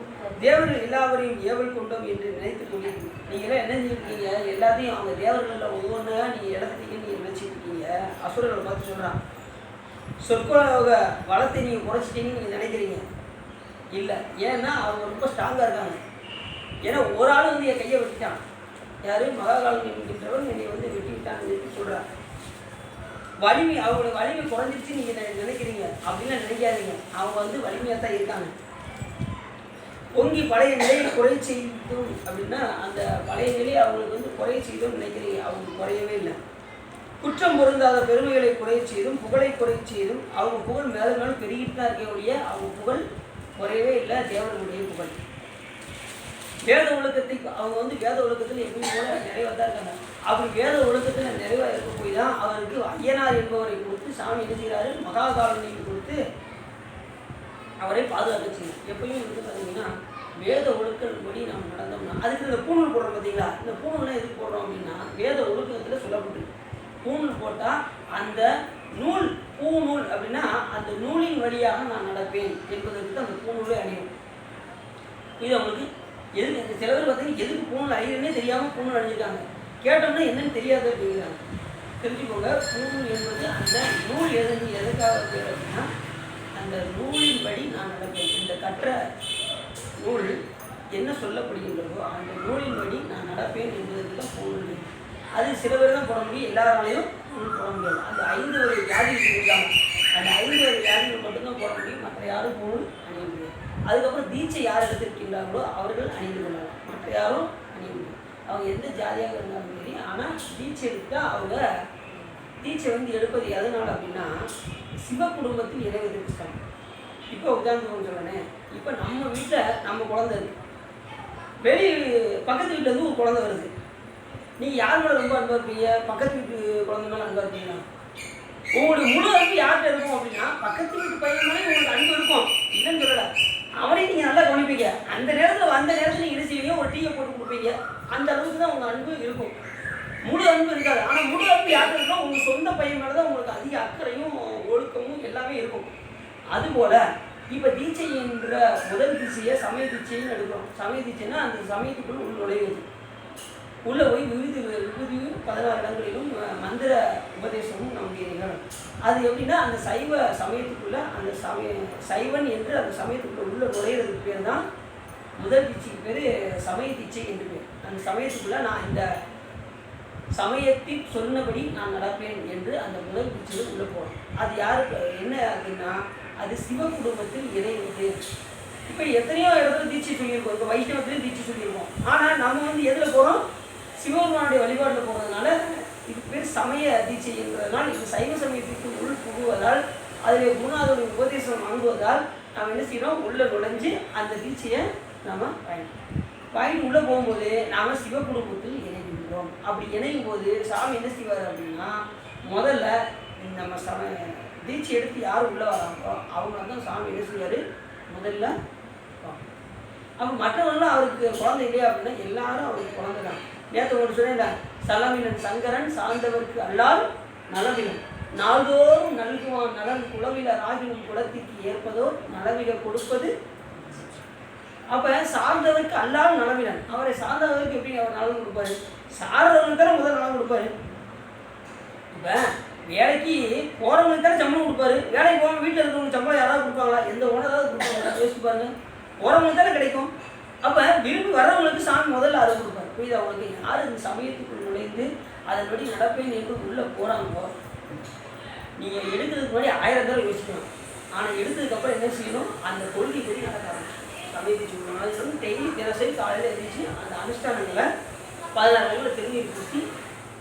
தேவர்கள் எல்லாவரையும் ஏவல் கொண்டோம் என்று நினைத்துக் கொண்டீர்கள். நீங்களாம் என்ன செஞ்சுருக்கீங்க? எல்லாத்தையும் அவங்க தேவர்களில் ஒவ்வொன்றா நீங்கள் இடத்துட்டீங்கன்னு நீங்கள் நினைச்சிட்டு இருக்கீங்க. அசுரர்களை பார்த்து சொல்கிறான், சொற்கலோக வளத்தை நீங்கள் குறைச்சிட்டீங்கன்னு நீங்கள் நினைக்கிறீங்க. இல்லை, ஏன்னா அவங்க ரொம்ப ஸ்ட்ராங்காக இருக்காங்க. ஏன்னா ஒரு ஆள் வந்து என் கையை வெட்டிட்டான். யாரு? மகாகாலன் என்கின்றவன் என்னை வந்து வெட்டி விட்டான்னு சொல்கிறார். வலிமை, அவங்களோட வலிமை குறைஞ்சிருச்சு நீங்கள் நினைக்கிறீங்க. அப்படின்லாம் நினைக்காதீங்க. அவங்க வந்து வலிமையாக தான் இருக்காங்க. பொங்கி பழைய நிலையை குறை செய்தும் அப்படின்னா அந்த பழைய நிலையை அவங்களுக்கு வந்து குறை செய்தும் நினைக்கிறீங்க. அவங்க குறையவே இல்லை. குற்றம் பொருந்தாத பெருமைகளை குறை செய்தும் புகழை குறை செய்தும் அவங்க புகழ் மேலும் மேலும் பெருகிட்டு தான் இருக்கக்கூடிய அவங்க புகழ் குறையவே இல்லை. தேவர்களுடைய புகழ் வேத ஒழுக்கத்தை அவங்க வந்து வேத ஒழுக்கத்தில் எப்பயும் போல நிறைவாக தான் இருக்காங்க. அப்படி வேத ஒழுக்கத்தில் நிறைவாக இருக்க போய் தான் அவருக்கு ஐயனார் என்பவரை கொடுத்து சாமி எழுதுகிறாரு. மகாகாலனையும் கொடுத்து அவரை பாதுகாக்க செய்யும். எப்பயும் வந்து பார்த்தீங்கன்னா வேத ஒழுக்கப்படி நம்ம நடந்தோம்னா அதுக்கு இந்த பூணூல் போடுறோம் பார்த்தீங்களா? இந்த பூணூல்லாம் எதுக்கு போடுறோம் அப்படின்னா வேத ஒழுக்கத்தில் சொல்லப்பட்டிருக்கு. பூணூல் போட்டால் அந்த நூல் பூநூல் அப்படின்னா அந்த நூலின் வழியாக நான் நடப்பேன் என்பதற்கு அந்த பூநூலே அணியும். இது அவங்களுக்கு எதுக்கு சில பேர் பார்த்தீங்கன்னா எதுக்கு பூணூல் அணியுன்னே தெரியாமல் பூணூல் அணிஞ்சிருக்காங்க. கேட்டோம்னா என்னன்னு தெரியாது அப்படிங்கிறாங்க. தெரிஞ்சுக்கோங்க, பூணூல் என்பது அந்த நூல் எதுக்காக பேர் அப்படின்னா அந்த நூலின் படி நான் நடப்பேன். இந்த கற்ற நூல் என்ன சொல்லப்படுகின்றதோ அந்த நூலின் படி நான் நடப்பேன் என்பதற்கு தான் பூணூல். அது சில பேர் தான் போட முடியும், எல்லாராலையும் பூணூல் போட முடியாது. அந்த 5 வகை வியாதிகள் இருக்காங்க. அந்த 5 வகை வியாதிகள் மட்டும்தான் போட முடியும், மற்ற யாரும் பூணூல் அணிய முடியாது. அதுக்கப்புறம் தீட்சை யார் எடுத்திருக்கின்றார்களோ அவர்கள் அணிந்து கொள்ளலாம், மற்ற யாரும் அணிய முடியும். அவங்க எந்த ஜாதியாக இருந்தாலும் சரி. ஆனால் தீட்சை எடுத்தால் அவங்க தீட்சை வந்து எடுப்பது எதனால் அப்படின்னா சிவ குடும்பத்தில் இறைவதற்கு சமம். இப்போ உதாரணத்துக்கு சொல்லணேன், இப்போ நம்ம வீட்டில் நம்ம குழந்தை இருக்கு, வெளி பக்கத்து வீட்டிலேருந்து ஒரு குழந்தை வருது. நீங்கள் யார் மேலே ரொம்ப அன்பாக இருப்பீங்க? பக்கத்து வீட்டு குழந்தை மேலே அன்பாக இருப்பீங்களா? உங்களுக்கு முழு அன்பு யார்கிட்ட இருக்கும் அப்படின்னா பக்கத்து வீட்டு பையன் மேலே உங்களுக்கு அன்பு இருக்கும். இல்லைன்னு சொல்லலை, அவனையும் நீங்கள் நல்லா கவனிப்பீங்க. அந்த நேரத்தில் நீங்கள் என்ன செய்வீங்க? ஒரு டீயை போட்டு கொடுப்பீங்க. அந்த அளவுக்கு தான் உங்கள் அன்பு இருக்கும். முழு அன்பு இருக்காது. ஆனால் முழு அன்பு யார்கிட்ட இருக்கும்? உங்கள் சொந்த பையன் மேலே தான் உங்களுக்கு அதிக அக்கறையும் ஒழுக்கமும் எல்லாமே இருக்கும். அதுபோல் இப்போ தீட்சை என்ற முதல் தீட்சையை சமய தீட்சைன்னு எடுக்கிறோம். சமய தீட்சைன்னா அந்த சமயத்துக்குள் நுழைவது, உள்ளே போய் விபூதியும் 16 இடங்களிலும் மந்திர உபதேசமும் நமக்கு நிகழும். அது எப்படின்னா அந்த சைவ சமயத்துக்குள்ளே அந்த சைவன் என்று அந்த சமயத்துக்குள்ளே உள்ள நுழையிறதுக்கு பேர் தான் முதல் தீட்சைக்கு பேர் சமய தீட்சை என்று பேர். அந்த சமயத்துக்குள்ளே நான் இந்த சமயத்தில் சொன்னபடி நான் நடப்பேன் என்று அந்த முதல் தீட்சையில் உள்ளே போகிறோம். அது யாருக்கு என்ன அப்படின்னா அது சிவ குடும்பத்தில் இணைவது. இப்போ எத்தனையோ இடத்துல தீட்சை சொல்லியிருக்கோம், இப்போ வைஷ்ணவத்திலையும் தீட்சை சொல்லியிருக்கோம். ஆனால் நம்ம வந்து எதில் போகிறோம்? சிவபெருமானுடைய வழிபாட்டில் போகிறதுனால இதுக்கு பேர் சமய தீட்சை என்கிறதுனால் இது சைவ சமயத்திற்கு உள் புகுவதால் அதில் குருநாதருடைய உபதேசம் வாங்குவதால் நாம் என்ன செய்யணும்? உள்ளே நுழைஞ்சு அந்த தீட்சையை நாம் வாங்கிட்டு உள்ளே போகும்போது நாம் சிவ குடும்பத்தில் இணைகின்றோம். அப்படி இணையும் போது சாமி என்ன செய்வார் அப்படின்னா முதல்ல நம்ம தீட்சை எடுத்து யார் உள்ளே வராங்களோ அவங்க தான் சாமி என்ன செய்வார்? முதல்ல அப்போ மற்றவங்களாம் அவருக்கு குழந்தை இல்லையா அப்படின்னா எல்லாரும் அவருக்கு குழந்தை தான். நேற்று ஒன்று சொன்னேன், சலமினன் சங்கரன் சார்ந்தவருக்கு அல்லால் நலவிலன் நாள்தோறும் நல்குவான் நலன் குளவில ராகினும் குலத்திற்கு ஏற்பதோ நலவில கொடுப்பது. அப்போ சார்ந்தவருக்கு அல்லால் நலவிலன், அவரை சார்ந்தவருக்கு எப்படி அவர் நலன் கொடுப்பாரு? சார்ந்தவருக்கு தானே முதல் நலன் கொடுப்பாரு. இப்போ வேலைக்கு போகிறவங்களுக்கு தானே சம்பளம் கொடுப்பாரு. வேலைக்கு போகாமல் வீட்டில் இருக்கிறவங்க சம்பளம் யாராவது கொடுப்பாங்களா? எந்த ஓனராவது கொடுப்பாங்களா? யோசிச்சு பாருங்க. போகிறவங்களுக்கு தானே கிடைக்கும். அப்போ விரும்பி வர்றவங்களுக்கு சாமி முதல்ல அதை கொடுப்பார். புரியுது அவங்களுக்கு? யார் இந்த சமயத்துக்குள் நுழைந்து அதன்படி நடப்பேன் என்று உள்ளே போகிறாங்களோ, நீங்கள் எடுக்கிறதுக்கு முன்னாடி 1000 தடவை யோசிக்கணும். ஆனால் எடுத்ததுக்கப்புறம் என்ன செய்யணும்? அந்த கொள்கை பற்றி நடக்க ஆரம்பிச்சு சமயத்தை சொல்லணும். அது வந்து டெய்லி தினசரி காலையில் எழுந்திரிச்சு அந்த அனுஷ்டானங்களை 16 நாளில் திருநீர் பூசி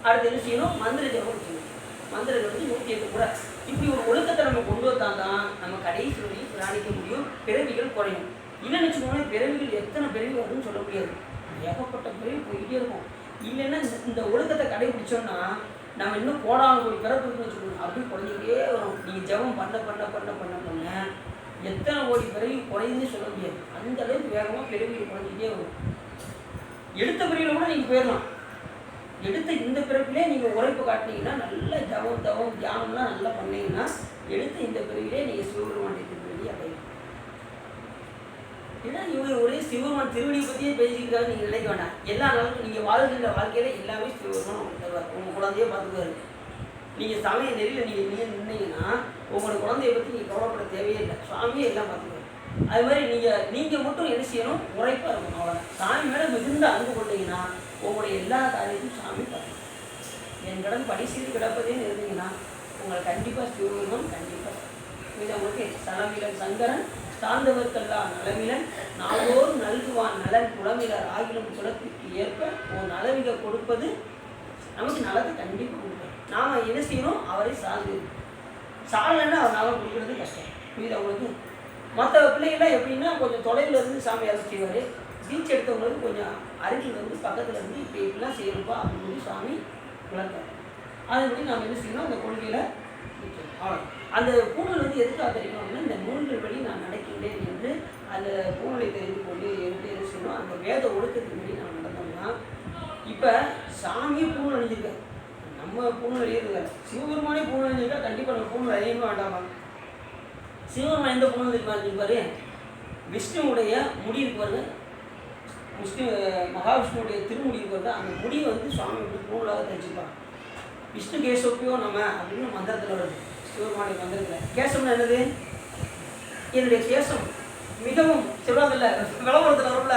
அடுத்து என்ன செய்யணும்? மந்திர ஜபம் செய்யணும். மந்திரம் வந்து 108 முறை. இப்படி ஒரு ஒழுக்கத்தை நம்ம கொண்டு வந்தால் தான் நம்ம கடைசி வரையும் பிராணிக்க முடியும், பிறவிகள் குறையும். இல்லைன்னு வச்சுக்கோங்களேன், பிறவிகள் எத்தனை பிறவி வரும்னு சொல்ல முடியாது, ஏகப்பட்ட பிறவி போயிட்டே இருக்கும். இல்லைன்னா இந்த ஒழுக்கத்தை கடைபிடிச்சோன்னா நம்ம இன்னும் கோடான கோடி பிறப்பு இருக்குன்னு வச்சுக்கோங்க, அப்படி குறைஞ்சிட்டே வரும். நீங்கள் ஜபம் பண்ண பண்ண பண்ண பண்ண பண்ண எத்தனை கோடி பிறவி குறையுதுன்னு சொல்ல முடியாது. அந்த அளவுக்கு வேகமாக பிறவிகள் குறைஞ்சிட்டே வரும். எடுத்த பிறவியில் கூட நீங்கள் போயிடலாம். எடுத்த இந்த பிறப்பிலே நீங்கள் உழைப்பு காட்டினீங்கன்னா, நல்ல ஜபம் தவம் தியானம்லாம் நல்லா பண்ணீங்கன்னா, எடுத்த இந்த பிறவிலே நீங்கள் சிவபெருமானுடைய திருவடி அடையலாம். ஏன்னா இவர் ஒரே சிவபெருமான் திருவடியை பற்றியே பேசிக்கிறாரு. நீங்கள் நினைக்க வேண்டாம். எல்லா நாளும் நீங்கள் வாழ்கின்ற வாழ்க்கையில் எல்லாமே சிவபெருமான் உங்களுக்கு தருவார். உங்கள் குழந்தைய பார்த்துக்குவாரு. நீங்கள் சமய நெறியில் நீங்கள் நின்னீங்கன்னா உங்களோட குழந்தைய பற்றி நீங்கள் கவலைப்பட தேவையே இல்லை. சுவாமியே எல்லாம் பார்த்துக்குவார். அது மாதிரி நீங்கள் மட்டும் என்ன செய்யணும்? உழைப்பாக இருக்கணும். அவ்வளோ சாமி மேலே மிகுந்த அன்பு கொண்டீங்கன்னா உங்களுடைய எல்லா காரியத்தையும் சாமி பார்க்கணும். என் கடன் படி செய்து கிடப்பதேன்னு இருந்தீங்கன்னா உங்களை கண்டிப்பாக சிவபெருமான் கண்டிப்பாக இது உங்களுக்கு சலமிலன் சங்கரன் சார்ந்தவர்க்கெல்லாம் நலமிலன் நாளோர் நல்குவான் நலன் புலமிலர் ஆகிலும் குலத்திற்கு ஏற்ப ஒரு நலமிக கொடுப்பது நமக்கு நலத்தை கண்டிப்பாக கொடுப்பார். நாம் என்ன செய்யணும்? அவரை சார்ந்து சாலைன்னா அவர் நலம் கொடுக்குறது கஷ்டம். புரியுது அவங்களுக்கு? மற்ற பிள்ளைகள்லாம் எப்படின்னா கொஞ்சம் தொலைவில் இருந்து சாமி அதை செய்வார். பீச் எடுத்தவங்களுக்கு கொஞ்சம் அருகில் வந்து பக்கத்தில் இருந்து இப்படி இப்படிலாம் செய்யணும்ப்பா அப்படின்னு சொல்லி சாமி விளக்கார். அதுபடி நாம் என்ன செய்யணும்? அந்த கொள்கையில் அவ்வளோ அந்த பூணல் வந்து எதுக்காக தெரியும் அப்படின்னா, இந்த நூல்கள் படி நான் நடக்கின்றேன் என்று அந்த பூணலை தெரிந்து கொண்டு எப்படி என்ன செய்யணும்? அந்த வேத ஒழுக்கத்தின்படி நாம் நடந்தோம்னா, இப்போ சாமியே பூணல் அணிஞ்சிருக்காரு, நம்ம பூணல் அழியிறது சிவபெருமானே பூணல் அணிஞ்சிருக்கா, கண்டிப்பாக நம்ம பூணல் அழியவே வேண்டாமா? சிவபெருமான் எந்த பூணல் தெரியுமா அணிஞ்சிருப்பாரு? விஷ்ணுவுடைய முடி இருப்பாரு, மகாவிஷ்ணுடைய திருமுடி இருக்கிறது. அந்த முடியை வந்து சுவாமி வந்து பூணலாக தெரிஞ்சுப்பாங்க. விஷ்ணு கேசப்பியோ நம்ம அப்படின்னு மந்திரத்தில் வருது. சிவபெருமானுடைய மந்திரத்தில் கேசம்னு என்னது? என்னுடைய கேசம் மிகவும் சொல்றாங்கல்ல, விளம்பரத்தில் வரும்ல,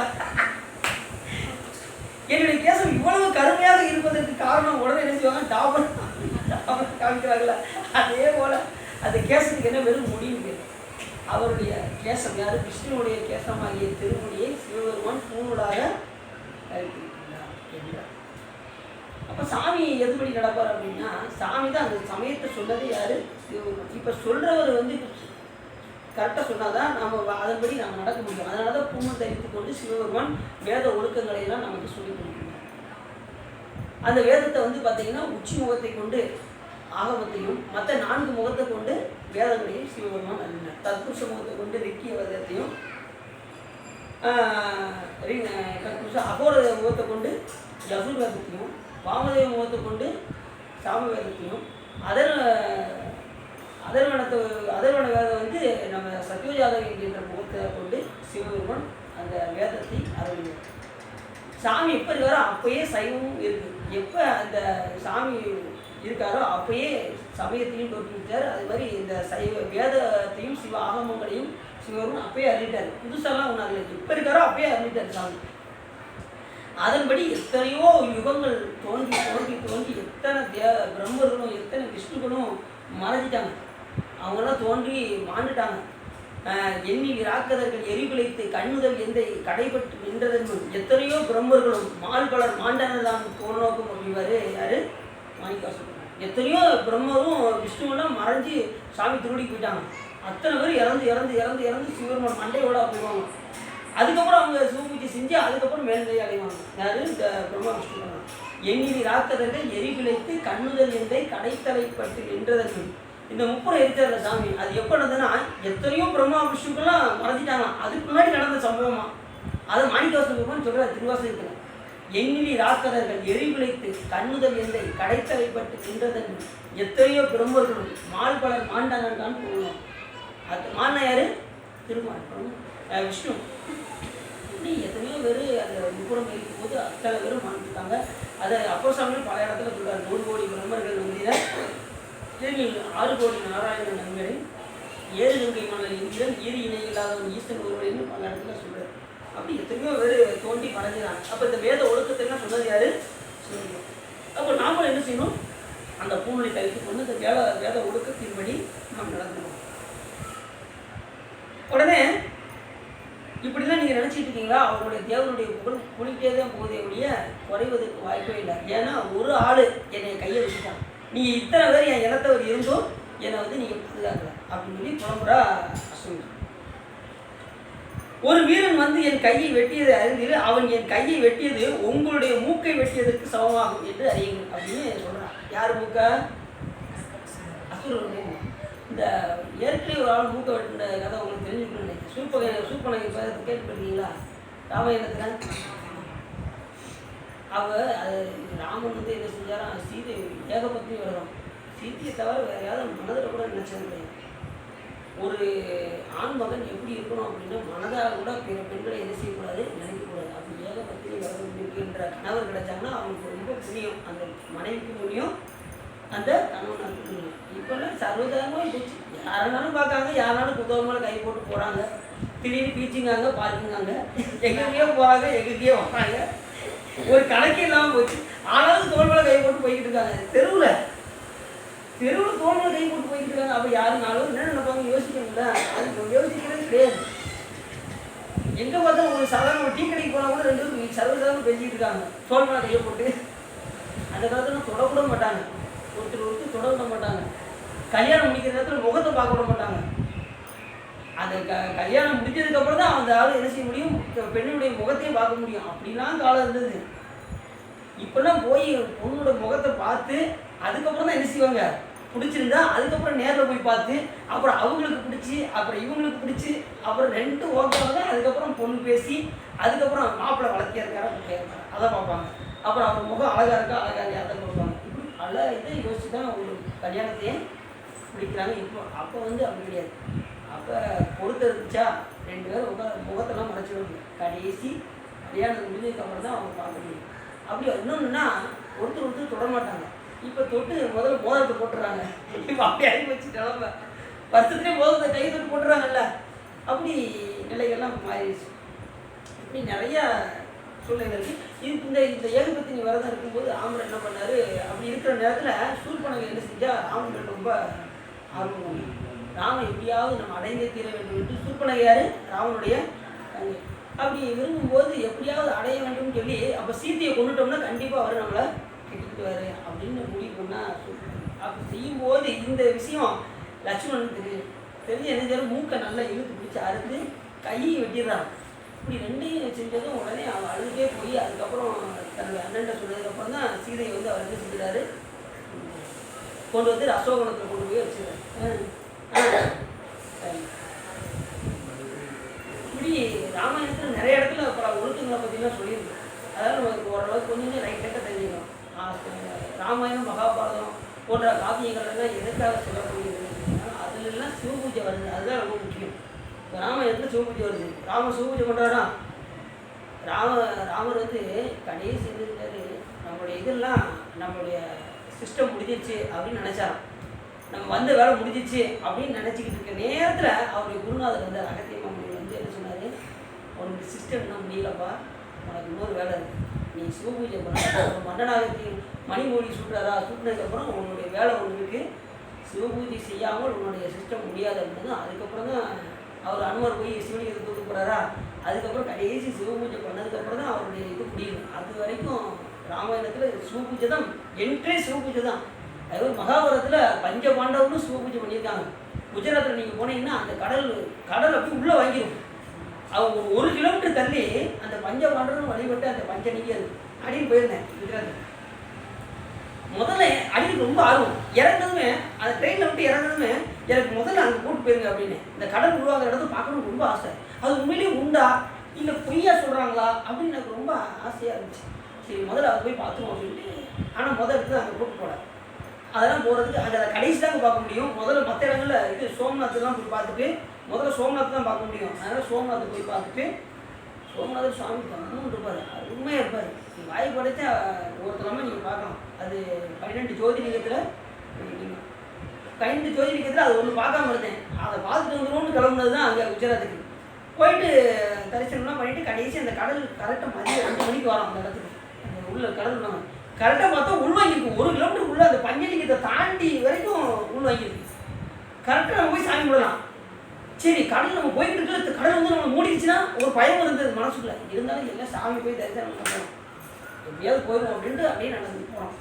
என்னுடைய கேசம் இவ்வளவு கருமையாக இருப்பதற்கு காரணம் உடனே என்ன செய்வாங்க? டாபர் காமிக்கிறாங்கல்ல, அதே போல அந்த கேசத்துக்கு என்ன வெறும் முடியும் பேர். அவருடைய கேசம் யார்? விஷ்ணுவுடைய கேசமாகிய திருமுடியை சிவபெருமான் பூணூடாக கருத்திருக்கிறார் என்றார். அப்போ சாமி எதுபடி நடப்பார் அப்படின்னா, சாமி தான் அந்த சமயத்தை சொன்னதே யார்? சிவபெருமான். இப்போ சொல்கிறவர் வந்து கரெக்டாக சொன்னால் தான் நம்ம அதன்படி நம்ம நடக்க முடியும். அதனால தான் பூணூல் தரித்து கொண்டு சிவபெருமான் வேத ஒழுக்கங்களை எல்லாம் நமக்கு சொல்லிக் கொடுக்கணும். அந்த வேதத்தை வந்து பார்த்திங்கன்னா உச்சி முகத்தை கொண்டு ஆகமத்தையும் மற்ற 4 முகத்தை கொண்டு வேதங்களையும் சிவபெருமான் அறிஞர். தத்புருஷ முகத்தை கொண்டு ரிக்கிய வேதத்தையும், அகோர முகத்தை கொண்டு யசுர் வேதத்தையும், வாமதேவ முகத்தை கொண்டு சாம வேதத்தையும், அதர்வன வேதம் வந்து நம்ம சத்யோஜாதகம் என்கின்ற முகத்தை கொண்டு சிவபெருமான் அந்த வேதத்தை அறிஞர். சாமி எப்போ இருக்காரோ அப்பயே சைவமும் இருக்குது. எப்போ அந்த சாமி இருக்காரோ அப்பயே சமயத்தையும் தோற்றுவிட்டார். அது மாதிரி இந்த சைவ வேதத்தையும் சிவ ஆகமங்களையும் சிவபெருமான் அப்பயே அறிவிட்டார். புதுசாலாம் ஒன்றும் அதில் எப்போ இருக்காரோ அப்பயே அறிவிட்டார் சாமி. அதன்படி எத்தனையோ யுகங்கள் தோன்றி தோன்றி தோன்றி எத்தனை பிரம்மர்களும் எத்தனை விஷ்ணுகளும் மறைஞ்சிட்டாங்க. அவங்களாம் தோன்றி மாண்டுட்டாங்க. எண்ணில் இராக்கதர்கள் எரிபிழைத்து கண்ணுதல் எந்தை கடைபட்டு நின்றதன் எத்தனையோ பிரம்மர்களும் மால்பலர் மாண்டனதான் தோல்நோக்கும் அப்படிவாரு யாரு? மாணிக்கவாசகர். எத்தனையோ பிரம்மரும் விஷ்ணுவெல்லாம் மறைஞ்சி சாமி திருடிக்கு போயிட்டாங்க. அத்தனை பேர் இறந்து இறந்து இறந்து இறந்து சிவபெருமான் மண்டையோட போயிடுவாங்க. அதுக்கப்புறம் அவங்க சிவபூஜை செஞ்சு அதுக்கப்புறம் மேல்நிலை அடைவாங்க. யாரு? இந்த பிரம்மா விஷ்ணு. எண்ணில் இராக்கதர்கள் எரிபிழைத்து கண்ணுதல் எந்தை கடைத்தலைப்பட்டு நின்றதன் இந்த முப்புறம் எரிச்சார்ல சாமி. அது எப்போ நடந்ததுன்னா, எத்தனையோ பிரம்மா விஷ்ணுக்கெல்லாம் மறைஞ்சிட்டாங்க. அதுக்கு முன்னாடி நடந்த சம்பவமா. அதை மாணிக்கவாசகர் சொல்கிறார் திருவாசகத்தில். எண்ணிலி ராக்கதர்கள் எரிபிழைத்து கண்ணுதல் எந்தை கடைத்தலைப்பட்டு நின்றதன் எத்தனையோ பிரம்மர்களும் மால்பலர் மாண்டானதான் போகணும். அது மானா யாரு? திருமால் விஷ்ணு. இப்படி எத்தனையோ பேர் அந்த முப்புறம் எரிக்கும் போது அத்தனை பேரும் மாண்டிருக்காங்க. அதை அப்போஸ்தலர்கள் பல இடத்துல சொல்கிறார். 100 கோடி பிரம்மர்கள் வந்திர 6 கோடி நாராயண நண்பரை 7 கங்கை மணல் இந்திரன் ஈரி இணை இல்லாதவன் ஈஸ்வன் ஒருவரைன்னு பல இடத்துல சொல்கிறார். அப்படி எத்தனையோ பேர் தோண்டி படைஞ்சாங்க. அப்போ இந்த வேத ஒழுக்கத்தை சொன்னது யாரு? சிவலிங்கம். அப்போ நாமளும் என்ன செய்யணும்? அந்த பூநூலை கழித்து கொண்டு இந்த வேத ஒழுக்கத்தின்படி நாம் நடக்கணும். உடனே இப்படிலாம் நீங்கள் நினச்சிட்டு இருக்கீங்களா? அவருடைய தேவனுடைய புகழ் குளிக்கிட்டே தான் போதே ஒழிய குறைவதற்கு வாய்ப்பே இல்லை. ஏன்னா ஒரு ஆள் என்னை கையை வச்சுட்டான், நீங்கள் இத்தனை பேர் என் இனத்தவர் இருந்தும் என்னை நீங்கள் பாதுகாக்கல அப்படின்னு சொல்லி புலம்புறா அஸ்வினி. ஒரு வீரன் என் கையை வெட்டியதை அறிந்து அவன் என் கையை வெட்டியது உங்களுடைய மூக்கை வெட்டியதற்கு சமமாகும் என்று அறியுங்கள் அப்படின்னு சொல்கிறான். யார் மூக்க? அசுரனுடைய. இந்த ஏற்கனவே ஒரு ஆள் மூக்க வெட்டின கதை உங்களுக்கு தெரிஞ்சுக்கணும்னு நினைக்கிறேன். சூப்பனை கேட்டுருக்கீங்களா? ராமாயணத்தில் அது ராமன் என்ன செஞ்சாரா? சீதை ஏகபத்தினி வரணும். சீதையை தவிர வேறு யாரும் மனதில் கூட நினைச்சது கிடையாது. ஒரு ஆண் மகன் எப்படி இருக்கணும் அப்படின்னா மனதாக கூட பிற பெண்களை என்ன செய்யக்கூடாது, நினைக்கக்கூடாது. அப்படி ஏகபத்தினி வரணுன்ற கணவர் கிடைச்சாங்கன்னா அவங்களுக்கு ரொம்ப புண்ணியம். அந்த மனைவிக்கு புண்ணியம், அந்த கணவனுக்கு புண்ணியம். இப்போல்லாம் சர்வதேசமாக போச்சு. யாருனாலும் பார்க்காங்க, யாருனாலும் புத்தகமாக கை போட்டு போகிறாங்க. திடீர்னு பீச்சிங்காங்க, பார்க்குங்காங்க, எங்கெங்கேயோ போகிறாங்க, எங்கெங்கேயோ வராங்க. ஒரு கணக்கே இல்லாமல் போச்சு. ஆனாலும் தோல் மேலே கை போட்டு போய்கிட்டு இருக்காங்க. தெருவில் தோல் மேலே கை போட்டு போய்கிட்டு இருக்காங்க. அப்போ யாருனாலும் என்ன நினைப்பாங்க யோசிக்கணுங்களா? அது யோசிக்கிறது கிடையாது. எங்கே பார்த்தா ஒரு சாதாரண ஒரு டீ கடைக்கு போனால் கூட ரெண்டு பேரும் சர்வசாதாரணம் பேசிக்கிட்டு இருக்காங்க, தோல் மேலே கையை போட்டு. அந்த காலத்தில் தொடக்கூட மாட்டாங்க, ஒருத்தர் தொட விட மாட்டாங்க. கல்யாணம் முடிக்கிற நேரத்தில் முகத்தை பார்க்க விட மாட்டாங்க. அந்த கல்யாணம் முடிஞ்சதுக்கப்புறம் தான் அந்த ஆள் என்ன செய்ய முடியும், பெண்ணுடைய முகத்தையும் பார்க்க முடியும். அப்படிலாம் காலம் இருந்தது. இப்போல்லாம் போய் பொண்ணோட முகத்தை பார்த்து அதுக்கப்புறம் தான் என்ன செய்வாங்க, பிடிச்சிருந்தா அதுக்கப்புறம் நேரில் போய் பார்த்து அப்புறம் அவங்களுக்கு பிடிச்சி அப்புறம் இவங்களுக்கு பிடிச்சி அப்புறம் ரெண்டு ஓகேவாக அதுக்கப்புறம் பொண்ணு பேசி அதுக்கப்புறம் மாப்பிள்ளை வளர்த்தியா இருக்காரா குட்டையா இருக்காரா அதை பார்ப்பாங்க. அப்புறம் அவர் முகம் அழகாக இருக்கா அழகாக இல்லையா அதை பார்ப்பாங்க. இப்படி பல இதை யோசிச்சு தான் ஒரு கல்யாணத்தையே பிடிக்கிறாங்க. இப்போ அப்போ அப்படி கிடையாது. அப்போ பொறுத்து இருந்துச்சா ரெண்டு பேரும் முகத்தெல்லாம் மறைச்சிடுவாங்க. கடைசி கல்யாணம் முடிஞ்சதுக்கப்புறம் தான் அவங்க பார்க்க முடியும். அப்படி இன்னொன்றுன்னா ஒருத்தர் தொட மாட்டாங்க. இப்போ தொட்டு முதல்ல மோதிரத்தை போட்டுறாங்க. இப்போ அப்படி ஆகி வச்சுட்டாலும் வருஷத்துலேயே மோதிரத்தை கை தொட்டு போட்டுறாங்கல்ல. அப்படி நிலைகள்லாம் மாறிடுச்சு. இப்படி நிறையா சூழ்நிலை இருக்குது. இந்த ஏகபத்தினி விரதம் இருக்கும்போது ராமர் என்ன பண்ணார், அப்படி இருக்கிற நேரத்தில் சூர்பனகை என்ன செஞ்சால் ராமன் ரொம்ப ஆர்வம் பண்ணி ராமன் எப்படியாவது நம்ம அடைந்தே தீர வேண்டும் என்று சூர்பனகை யார், ராமனுடைய தங்கை. அப்படி விரும்பும்போது எப்படியாவது அடைய வேண்டும்னு சொல்லி அப்போ சீத்தையை கொண்டுட்டோம்னா கண்டிப்பாக அவர் நம்மளை கெட்டுக்குவார் அப்படின்னு முடிவு பண்ணால் அப்படி செய்யும்போது இந்த விஷயம் லட்சுமணனுக்கு தெரிஞ்சு என்ன செய்யணும், மூக்கை நல்லா இழுத்து பிடிச்சி அறுத்து கையை வெட்டிடுறாங்க. இப்படி ரெண்டையும் செஞ்சதும் உடனே அவன் அழுதுகே போய் அதுக்கப்புறம் தன்னுடைய அண்ணன்ட்ட சொன்னதுக்கப்புறம் தான் சீதையை அவர் என்ன செஞ்சுறாரு, கொண்டு வந்து அசோகனத்தில் கொண்டு போய் வச்சுருக்காரு. இப்படி ராமாயணத்தில் நிறைய இடத்துல பல ஒழுக்கங்களை பற்றிலாம் சொல்லியிருக்கு. அதாவது நமக்கு ஓரளவுக்கு கொஞ்சம் ரைட்டாக தெரிஞ்சுக்கணும். ராமாயணம் மகாபாரதம் போன்ற காப்பியங்கள்லாம் எதற்காக சொல்லக்கூடியது, அதுலெல்லாம் சிவபூஜை வருது, அதுதான் ரொம்ப முக்கியம். இப்போ ராமாயணத்தில் சிவபூஜை வருது, ராமர் சிவபூஜை பண்ணுறாரா? ராமர் கடைசி இருக்காரு, நம்மளுடைய இதெல்லாம் நம்மளுடைய சிஸ்டம் முடிஞ்சிருச்சு அப்படின்னு நினச்சாராம். நம்ம வந்த வேலை முடிஞ்சிச்சு அப்படின்னு நினச்சிக்கிட்டு இருக்க நேரத்தில் அவருடைய குருநாதர் அகத்திய மாமணி என்ன சொன்னார், உனக்கு சிஸ்டம் என்ன முடியலப்பா, உனக்கு இன்னொரு வேலை இருக்குது, நீ சிவபூஜை பண்ண மண்டனாகத்தி மணிமொழி சுட்டினதுக்கப்புறம் உன்னுடைய வேலை ஒன்று இருக்குது, சிவபூஜை செய்யாமல் உன்னுடைய சிஸ்டம் முடியாது அப்படின்னு. அதுக்கப்புறம் தான் அவர் அனுமர் போய் சிவலிங்கத்தை தூக்க போகிறாரா, அதுக்கப்புறம் கடைசி சிவபூஜை பண்ணதுக்கப்புறம் தான் அவருடைய இது முடியும். அது வரைக்கும் ராமாயணத்தில் சிவபூஜை தான், என்ட்ரே சிவபூஜை தான். அது மகாபாரதத்தில் பஞ்ச பாண்டவரும் சிவபூஜை பண்ணியிருக்காங்க. குஜராத்தில் நீங்கள் போனீங்கன்னா அந்த கடல் அப்படி உள்ளே வாங்கிடும். அவங்க 1 கிலோமீட்டர் தள்ளி அந்த பஞ்ச பாண்டவரும் வழிபட்டு அந்த பஞ்ச நிற்காது. அடின்னு போயிருந்தேன் குஜராத்தில். முதல்ல அடிக்கு ரொம்ப ஆர்வம், இறந்ததுமே அந்த ட்ரெயினில் விட்டு இறந்ததுமே எனக்கு முதல்ல அங்கே கூப்பிட்டு போயிருங்க அப்படின்னு. இந்த கடல் உருவாகிற இடத்த பார்க்கணும்னு ரொம்ப ஆசை. அது உண்மையிலேயே உண்டா இல்லை பொய்யா சொல்கிறாங்களா அப்படின்னு எனக்கு ரொம்ப ஆசையாக இருந்துச்சு. சரி முதல்ல அதை போய் பார்த்துருவோம் அப்படின்ட்டு. ஆனால் முதல் இடத்துல அங்கே கூப்பிட்டு போகல. அதெல்லாம் போகிறதுக்கு அங்கே கடைசி தாங்க பார்க்க முடியும். முதல்ல மற்ற இடங்களில் இது சோம்நாத்லாம் போய் பார்த்துட்டு முதல்ல சோம்நாத் தான் பார்க்க முடியும். அதனால் சோம்நாத்தை போய் பார்த்துட்டு, சோம்நாதர் சுவாமி தம்முன்னு இருப்பார், அருமையாக இருப்பார். நீங்கள் வாய் படைத்தா ஒருத்தரமாக நீங்கள் பார்க்கலாம். அது 12 ஜோதிலிங்கத்தில் 12 ஜோதிலிங்கத்தில் அது ஒன்று பார்க்காம இருந்தேன். அதை பார்த்துட்டு வந்துடுவோம்னு கிளம்புனது தான் அங்கே குஜராத்துக்கு. போயிட்டு தரிசனம்லாம் பண்ணிட்டு கடைசி அந்த கடல் கரெக்டாக மதியம் 2 மணிக்கு வரோம் அந்த இடத்துக்கு. அந்த உள்ள கடல் கரெக்டாக பார்த்தா உள்வாங்கிருக்கு. 1 கிலோமீட்டர் உள்ள அந்த பஞ்சலிங்கத்தை தாண்டி வரைக்கும் உள்வாங்கிருக்கு. கரெக்டாக நம்ம போய் சாமி விடலாம். சரி கடல் நம்ம போயிட்டு இருக்கிற கடல் வந்து நம்ம மூடிடுச்சுன்னா ஒரு பயம் இருந்தது மனசுக்குள்ள. இருந்தாலும் எல்லாம் சாமி போய் தரிசனம் பண்ணுறோம், எப்படியாவது போயிடும் அப்படின்ட்டு அப்படியே நடந்து போகிறோம்.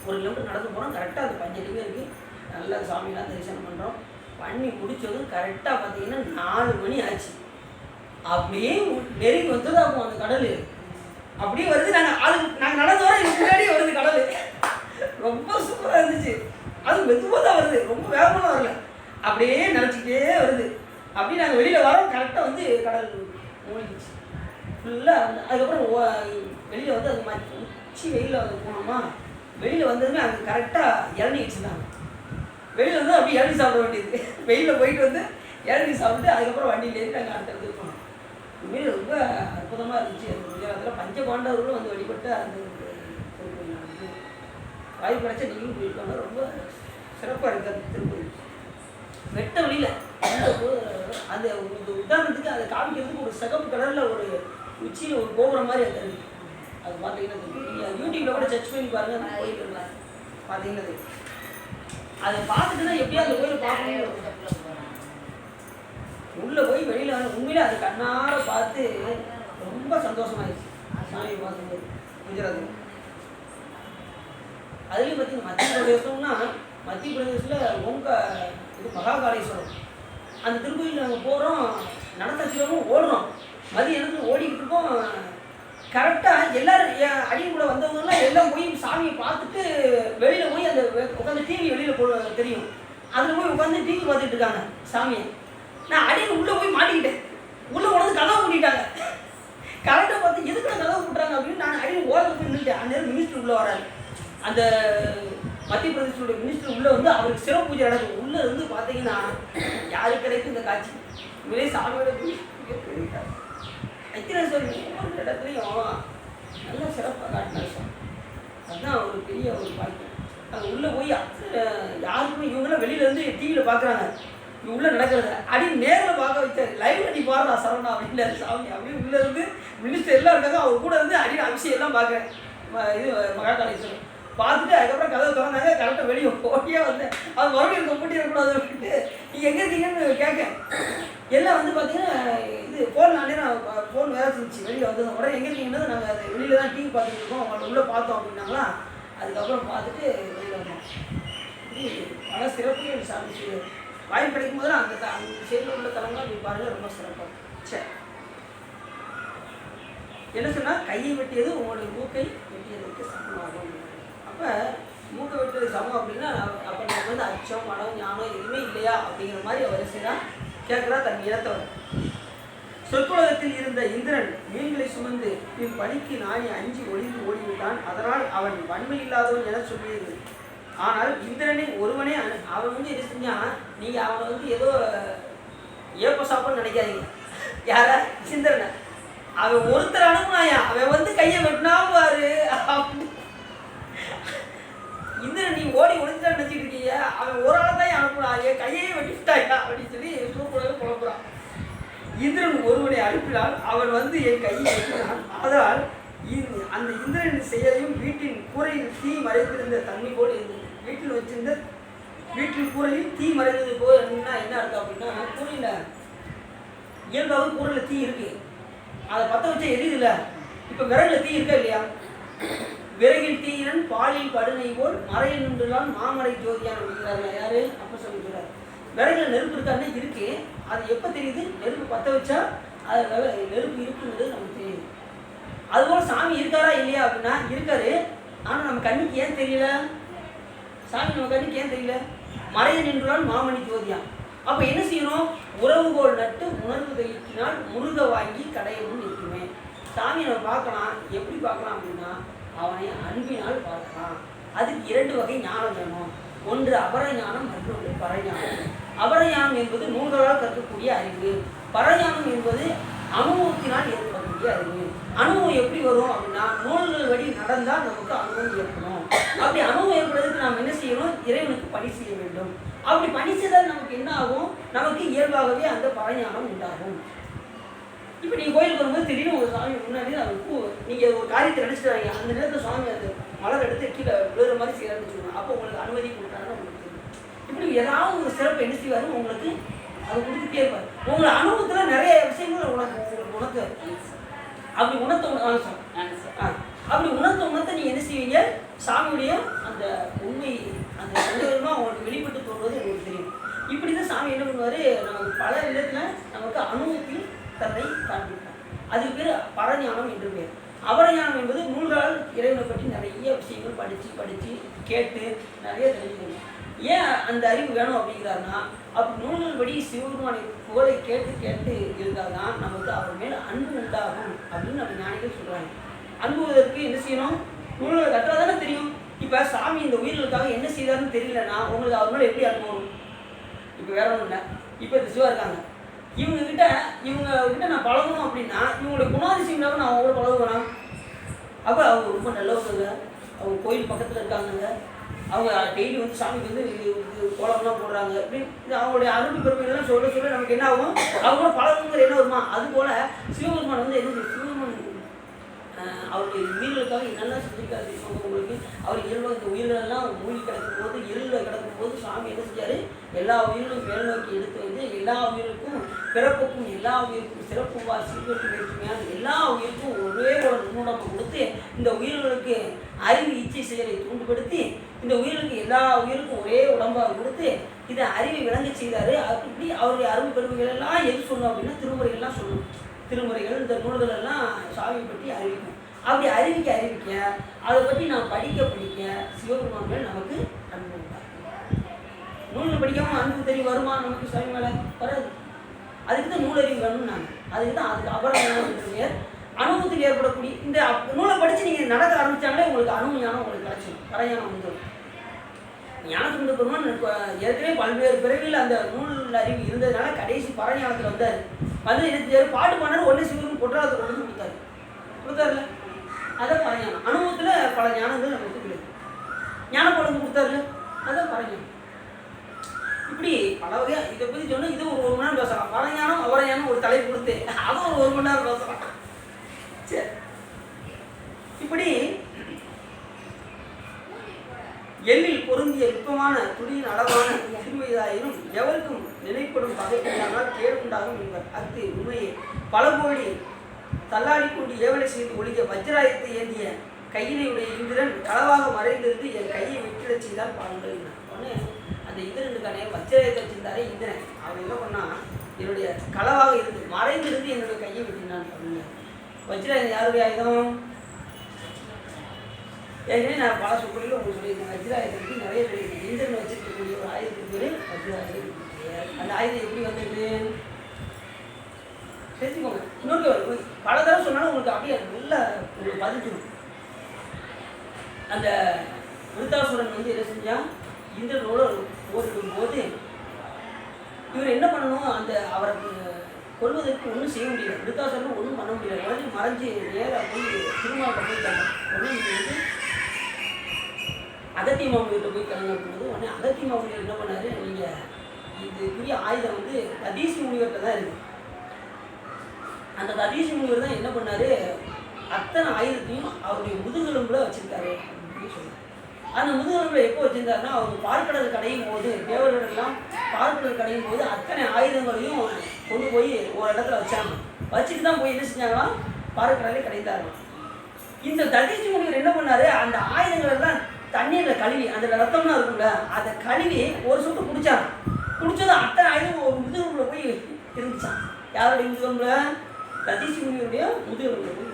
1 கிலோமீட்டர் நடந்து போகிறோம். கரெக்டாக அந்த பஞ்சலிங்கம் இருக்குது. நல்லா சாமியெல்லாம் தரிசனம் பண்ணுறோம். பண்ணி முடிச்சதும் கரெக்டாக பார்த்தீங்கன்னா 4 மணி ஆச்சு. அப்படியே நெருங்கி வந்துதான் அந்த கடல் அப்படியே வருது. நாங்கள் நடந்து வரோம், இதுக்கு முன்னாடியே வருது கடல். ரொம்ப சூப்பராக இருந்துச்சு. அது மெதுவாக தான் வருது, ரொம்ப வேகமாக வரல, அப்படியே நினச்சிக்கிட்டே வருது. அப்படியே நாங்கள் வெளியில் வரோம். கரெக்டாக வந்து கடல் மூழ்கிடுச்சு ஃபுல்லாக. அதுக்கப்புறம் வெளியில் வந்து அது மாதிரி உச்சி வெயிலில் வந்து போனோமா, வெளியில் வந்ததுமே அங்கே கரெக்டாக இளநீ வச்சுருந்தாங்க. வெளியில் வந்து அப்படியே இளநீ சாப்பிட வேண்டியது. வெயிலில் போயிட்டு வந்து இளநீ சாப்பிட்டு அதுக்கப்புறம் வண்டியில் ஏறி நாங்கள் அடுத்த இடத்துக்கு போனோம். உண்மையிலே ரொம்ப அற்புதமாக இருந்துச்சு. அந்த குஜராத்தில் பஞ்சபாண்டவர்களும் வந்து வழிபட்டு அந்த திருக்கோயில் வந்து வாய்ப்பு கிடைச்சா நீங்களும் போயிருக்காங்க. ரொம்ப சிறப்பாக இருக்குது அந்த திருக்கோயில். வெட்ட வழியில் அந்த உதாரணத்துக்கு அதை காமிக்கிறதுக்கு ஒரு சிகப்பு கடலில் ஒரு உச்சியில் ஒரு கோபுரம் மாதிரி அது இருக்குது. அது பார்த்தீங்கன்னா யூடியூப்பில் கூட சர்ச் பண்ணி பாருங்கள். அந்த கோயில் பார்த்தீங்கன்னா அதை பார்த்துட்டுனா எப்படியா அந்த கோயில் பார்க்கணும். உள்ளே போய் வெளியில் வந்து உண்மையிலே அது கண்ணார பார்த்து ரொம்ப சந்தோஷமாயிடுச்சு சாமி பார்க்கும்போது. குஜராத் அதுலேயும் பார்த்தீங்கன்னா மத்திய பிரதேசம்னா மத்திய பிரதேசத்தில் இது மகாகாலேஸ்வரம் அந்த திருக்கோயில் நாங்கள் போகிறோம். நடத்தச்சிரமும் ஓடுறோம். மதிய இடத்துல ஓடிக்கிட்டு இருக்கோம். கரெக்டாக எல்லோரும் அடியும் கூட வந்தவங்கலாம் எல்லாம் போய் சாமியை பார்த்துட்டு வெளியில் போய் அந்த உட்காந்து டிவி வெளியில் தெரியும், அதில் போய் உட்காந்து டிவி பார்த்துட்டு இருக்காங்க சாமியை. நான் அடியில் உள்ளே போய் மாட்டிக்கிட்டேன். உள்ளே போனது கதவை மூடிட்டாங்க. கரெக்டாக பார்த்து எதுக்கு கதவை மூட்டுறாங்க அப்படின்னு நான் அடியில் ஓரத்தில் போய் நின்றுட்டேன். அந்நேரம் மினிஸ்டர் உள்ளே வராரு. அந்த மத்திய பிரதேசோட மினிஸ்டர் உள்ளே வந்து அவருக்கு சிறப்பு பூஜை நடக்கும். உள்ளே இருந்து பார்த்தீங்கன்னா யாருக்கு கிடைக்கும் இந்த காட்சி. இவரே சாமியோட ஐக்கியராஜ் ஒவ்வொரு இடத்துலையும் நல்லா சிறப்பாக காட்டினார். அதுதான் ஒரு பெரிய ஒரு பாக்கியம். அங்கே உள்ளே போய் யாருக்குமே இவங்களாம் வெளியிலேருந்து டிவியில் பார்க்குறாங்க, இவங்க உள்ளே நடக்கிறது அடி நேரில் பார்க்க வச்சார். லைவ்ல நீ பாருடா சரவணா அப்படின்னாரு சாமி. அப்படியே உள்ளே இருந்து மினிஸ்டர் எல்லாம் இருக்காங்க. அவங்க கூட இருந்து அடி அபிஷேகம் எல்லாம் பார்க்குறேன். இது மகாகாலேஸ்வரம் பார்த்துட்டு அதுக்கப்புறம் கதவை திறந்தாங்க. கரெக்டாக வெளியே ஓட்டியே வந்தேன். அது மறுபடியும் இருக்க மூட்டி இருக்கக்கூடாது அப்படின்ட்டு நீங்கள் எங்கே இருக்கீங்கன்னு கேட்க எல்லாம் வந்து பார்த்தீங்கன்னா இது ஃபோன் நானே நான் ஃபோன் வேலை செஞ்சு வெளியில் வந்தது. உடனே எங்கே இருக்கீங்கன்னு நாங்கள் அதை வெளியில் தான் டிவி பார்த்துட்டு இருக்கோம், அவங்கள உள்ளே பார்த்தோம் அப்படின்னாங்களா. அதுக்கப்புறம் பார்த்துட்டு வெளியில் வந்தோம். பல சிறப்பு சாமி செய்யுது. வாய்ப்பு கிடைக்கும் போது அந்த சைடில் உள்ள தலங்களாம் அப்படி பாருங்கள், ரொம்ப சிறப்பாக. சரி, என்ன சொன்னால் கையை வெட்டியது உங்களுடைய மூக்கை வெட்டியதுக்கு சமமாகும். அப்போ மூக்கை வெட்டியது சமம் அப்படின்னா அப்போ நமக்கு வந்து அச்சம் மனம் ஞானம் எதுவுமே இல்லையா அப்படிங்கிற மாதிரி வரிசை தான் கேட்குறா தன் இனத்தவர். சொற்குலகத்தில் இருந்த இந்திரன் மீன்களை சுமந்து பின் பணிக்கு நாணி அஞ்சி ஒளிந்து ஓடிவிட்டான். அதனால் அவன் வன்மை இல்லாதவன் என சொல்லியது. ஆனால் இந்திரனை ஒருவனே அவன் வந்து என்ன செஞ்சான், நீங்கள் அவனை வந்து ஏதோ ஏப்ப சாப்பிட்னு நினைக்காதீங்க. யாரா இந்திரனை அவன் ஒருத்தர் அனுப்புனாயா, அவன் வந்து கையை வெட்டினாவாரு அப்படி. இந்திரன் நீ ஓடி ஒளிஞ்சுட்டான்னு நினச்சிட்டு இருக்கீங்க, அவன் ஒரு ஆள் தான் அனுப்புனான், என் கையே வெட்டிவிட்டாயா அப்படின்னு சொல்லி சூப்பராக குழப்புறான். இந்திரன் ஒருவனை அனுப்பினால் அவன் வந்து என் கையை வெட்டினான். அதனால் அந்த இந்திரனின் செயலையும் வீட்டின் கூரையில் தீ மறைந்திருந்த தண்ணி போல் இருந்தது. வீட்டில் வச்சிருந்த வீட்டின் கூரையில் தீ மறைந்தது போல் என்ன அர்த்தம் அப்படின்னா, கூரையில் இயல்பாக கூரையில் தீ இருக்கு, அதை பற்ற வச்சா எரியுதுல்ல. இப்போ விறகுல தீ இருக்கா இல்லையா, விறகில் தீயினன் பாலில் படுனை போல் மறையில் நின்றுதான் மாமரை ஜோதியான அப்படிங்கிறாங்க. யாரு அப்போ சொல்லிக்கிறார். விறகுல நெருப்பு இருக்கான்னு இருக்கு, அது எப்போ தெரியுது, நெருப்பு பற்ற வச்சா அது நெருப்பு இருக்குங்கிறது நமக்கு தெரியுது. அதுபோல் சாமி இருக்காரா இல்லையா அப்படின்னா இருக்காரு. ஆனால் நம்ம கண்ணுக்கு ஏன் தெரியல, சாமி நம்ம கண்ணுக்கு ஏன் தெரியல, மறைய நின்றுதான் மாமணி ஜோதியான். அப்போ என்ன செய்யணும், உறவுகோல் நட்டு உணர்வு தெளிக்கினால் முருக வாங்கி கடையவும் இருக்குமே. சாமியை நம்ம பார்க்கலாம், எப்படி பார்க்கலாம் அப்படின்னா அவனை அன்பினால் பார்க்கலாம். அதுக்கு 2 வகை ஞானம் வேணும். ஒன்று அபரஞானம், மற்றொன்று பரஞானம். அபரஞானம் என்பது நூல்களால் கற்கக்கூடிய அறிவு, பரஞானம் என்பது அனுபவத்தினால் ஏற்படக்கூடிய அறிவு. அனுபவம் எப்படி வரும் அப்படின்னா நூல்கள் வழி நடந்தால் நமக்கு அனுபவம் ஏற்படும். அப்படி அனுபவம் ஏற்படுறதுக்கு நாம் என்ன செய்யணும், இறைவனுக்கு பணி செய்ய வேண்டும். அப்படி பணி செய்தால் நமக்கு என்ன ஆகும், நமக்கு இயல்பாகவே அந்த பரஞானம் உண்டாகும். இப்போ நீங்கள் கோயிலுக்கு வரும்போது திடீர்னு ஒரு சாமி முன்னாடி அது பூ நீங்கள் ஒரு காரியத்தை நினச்சிட்டு வரீங்க, அந்த நேரத்தில் சாமி அது மலர் எடுத்து கீழே விழுற மாதிரி செய்யறாருன்னு சொல்லுவாங்க. அப்போ உங்களுக்கு அனுமதி கொடுக்குறாருன்னு உங்களுக்கு தெரியும். இப்படி ஏதாவது ஒரு சிறப்பு என்ன செய்வார் உங்களுக்கு அது கொடுத்துட்டே இருப்பார். உங்களை அனுபவத்தில் நிறைய விஷயங்கள் உணர்த்து அப்படி அப்படி உணர்த்த நீங்கள் என்ன செய்வீங்க, சாமியுடைய அந்த உண்மை அந்த உணர்வுமா உங்களுக்கு வெளிப்பட்டு தோன்றது உங்களுக்கு தெரியும். இப்படி தான் சாமி என்ன பண்ணுவார், நமக்கு பல விதத்தில் நமக்கு அனுபவத்தில் தன்னை காண்பிப்பார். அதுக்கு பேர் பரஞானம் என்று பேர். அபரஞானம் என்பது நூல்களால் இறைவனை பற்றி நிறைய விஷயங்கள் படித்து கேட்டு நிறைய தெரிஞ்சுக்கணும். ஏன் அந்த அறிவு வேணும் அப்படிங்கிறாருன்னா, அப்படி நூல்கள் படி சிவபெருமானை புகழை கேட்டு இருந்தால் தான் நமக்கு அவர் மேல் அன்பு உண்டாகும் அப்படின்னு நம்ம ஞானிகள் சொல்கிறாங்க. அன்புவதற்கு என்ன செய்யணும், நூல்களை கற்றால் தானே தெரியும். இப்போ சாமி இந்த உயிர்களுக்காக என்ன செய்தாருன்னு தெரியலன்னா உங்களுக்கு அவர் மேலே எப்படி அன்பு வரும்? இப்போ வேற ஒன்றும் இல்லை, இப்போ இந்த சிவா இருக்காங்க, இவங்க கிட்ட நான் பழகணும் அப்படின்னா இவங்களுடைய குணாதிசயங்களாக நான் அவங்களோட பழகுவேன். அப்போ அவங்க ரொம்ப நல்லவங்க, அவங்க கோயில் பக்கத்தில் இருக்காங்க, அவங்க டெய்லி வந்து சாமிக்கு வந்து கோலம்லாம் போடுறாங்க அப்படின்னு அவங்களுடைய அருள் பெருமைகள்லாம் சொல்ல நமக்கு என்ன ஆகும், அவங்களோட பழகுங்கிற என்ன வருமா? அதுபோல் சிவபெருமான் வந்து என்ன சிவபெருமான் அவருடைய உயிர்களுக்காக என்னெல்லாம் செஞ்சிருக்காரு உங்களுக்கு. அவர் இயல்பாக இந்த உயிர்களெல்லாம் மூழ்கி கிடக்கும்போது இருளில் கிடக்கும்போது சாமி என்ன செஞ்சார், எல்லா உயிர்களும் மேல் நோக்கி எடுத்து வந்து எல்லா உயிருக்கும் பிறப்புக்கும் எல்லா உயிருக்கும் சிறப்புவா சீர்கட்டு வேற்றுமையான எல்லா உயிருக்கும் ஒரே ஒரு நுண்ணுடம்பை கொடுத்து இந்த உயிர்களுக்கு அறிவு இச்சை செயலை தூண்டுபடுத்தி இந்த உயிர்களுக்கு எல்லா உயிருக்கும் ஒரே உடம்பாக கொடுத்து இதை அறிவை விளங்க செய்தார். அப்படி அவருடைய அருள் பெருமைகள் எல்லாம் எது சொல்லணும் அப்படின்னா திருமுறைகள்லாம் சொல்லணும். திருமுறைகள் இந்த நூல்கள் எல்லாம் சாமியை பற்றி அறிவிக்கும். அப்படி அறிவிக்க அதை பற்றி நான் படிக்க சிவபெருமான்கள் நமக்கு அன்பு உண்டாகும். நூல்கள் படிக்காமல் அன்பு தெரியும் வருமா நமக்கு சாமி மேலே? வராது. அதுக்கு தான் நூலறிவு வேணும்னு நாங்கள் அதுக்கு தான் அதுக்கு அபரஞானம் என்ற பெயர். அனுபவத்தில் ஏற்படக்கூடிய இந்த நூலை படித்து நீங்கள் நடக்க ஆரம்பித்தாங்களே உங்களுக்கு அனுபவ ஞானம் உங்களுக்கு கிடைச்சிடும், பரஞானம் வந்துடும். ஞானசுந்தர பெருமான் ஏற்கனவே பல்வேறு பிறவியில் அந்த நூல் அறிவு இருந்ததுனால கடைசி பரஞானத்தில் வந்தார். வந்து என்ன பாட்டு பண்ணாரு, ஒன்றே சிவரும் கொற்றாலத்தை கொண்டு வந்து கொடுத்தாருல, அதான் பரஞானம். அனுபவத்தில் பல ஞானங்கள் நமக்கு கிடைக்கும். ஞானம் கொண்டு கொடுத்தாருல, அதான் பரஞானம். இப்படி பல வகையாக இதை பற்றி சொன்னால் இது ஒரு மணி நேரம் பேசலாம். பரஞானம் அபரஞானம் ஒரு தலைப்பு கொடுத்து அதுவும் ஒரு மணி நேரம் பேசலாம். சரி, இப்படி எள்ளில் பொருந்திய நுட்பமான துணியின் அளவான சிறுவயதாயினும் எவருக்கும் நினைப்படும் பகைப்பில்லாமல் கேடுண்டாகும் என்பர். அத்து உண்மையை பல கோடி தள்ளாடிக்கொண்டு ஏவலை செய்து ஒழிய வஜ்ராயத்தை ஏந்திய கையினையுடைய இந்திரன் களவாக மறைந்திருந்து என் கையை வெற்றிடச் செய்தால் பாருங்கள். ஒன்று அந்த இந்திரனுக்கானே வஜ்ராயத்தை வச்சிருந்தாரே இந்திரன், அவன் என்ன பண்ணால் என்னுடைய களவாக இருந்து மறைந்திருந்து என்னுடைய கையை வெட்டினான் அப்படின்னு. வஜ்ராயுதம் யாருடைய ஆயுதம்? ஏற்கனவே நான் பல சொற்களில் உங்களுக்கு சொல்லியிருக்கேன். வஜ்ராயுதத்துக்கு நிறைய சொல்லியிருக்கேன். இந்திரன் வச்சிருக்கக்கூடிய ஒரு ஆயுதத்துக்கு பேர் வஜ்ராயுதம். அந்த ஆயுதம் எப்படி வந்தது தெரிஞ்சுக்கோங்க. இன்னொரு பல தடவை சொன்னாலும் உங்களுக்கு அப்படியே நல்லா உங்களுக்கு பதிஞ்சிடும். அந்த விருத்தாசுரன் வந்து என்ன செஞ்சால் இந்திரனோடு போரிடும் போது இவர் என்ன பண்ணணும், அந்த அவருக்கு கொள்வதற்கு ஒன்றும் செய்ய முடியல. விருத்தாசுரன் ஒன்றும் பண்ண முடியல. உடனே மறைஞ்சு நேராக போய் திருமாவட்ட போய் தரணும். உடனே நீங்கள் வந்து அகத்திய மாமனிட்ட போய் கலந்துக்கும்போது உடனே அகத்திய மாமனியர் என்ன பண்ணார், நீங்கள் இதுக்குரிய ஆயுதம் வந்து ததீசி முனிவர்கிட்ட தான் இருக்குது. அந்த ததீசி முனிவர் தான் என்ன பண்ணார், அத்தனை ஆயுதத்தையும் அவருடைய முதுகெலும்புல வச்சுருக்காரு அப்படின்னு சொன்னார். அந்த முதுகெலும்புல எப்போ வச்சுருந்தாருன்னா, அவங்க பார்க்கடல் கடையும் போது தேவர்களெல்லாம் பார்க்கடல் கடையும் போது அத்தனை ஆயுதங்களையும் கொண்டு போய் ஒரு இடத்துல வச்சாங்க. வச்சுட்டு தான் போய் என்ன செஞ்சாங்கன்னா பார்க்கடலே கிடைத்தார்கள். இந்த ததீசி முனிவர் என்ன பண்ணார், அந்த ஆயுதங்கள் எல்லாம் தண்ணீரில் கழுவி அந்த ரத்தம்லாம் இருக்கும்ல அதை கழுவி ஒரு சொட்டு குடித்தாங்க. குடித்ததும் அத்தனை ஆயுதம் ஒரு முதுகெலும்புல போய் இருந்துச்சான். யாருடைய முதுகெலும்புல? ததீசி முனிவருடைய முதுகெலும்புல போய்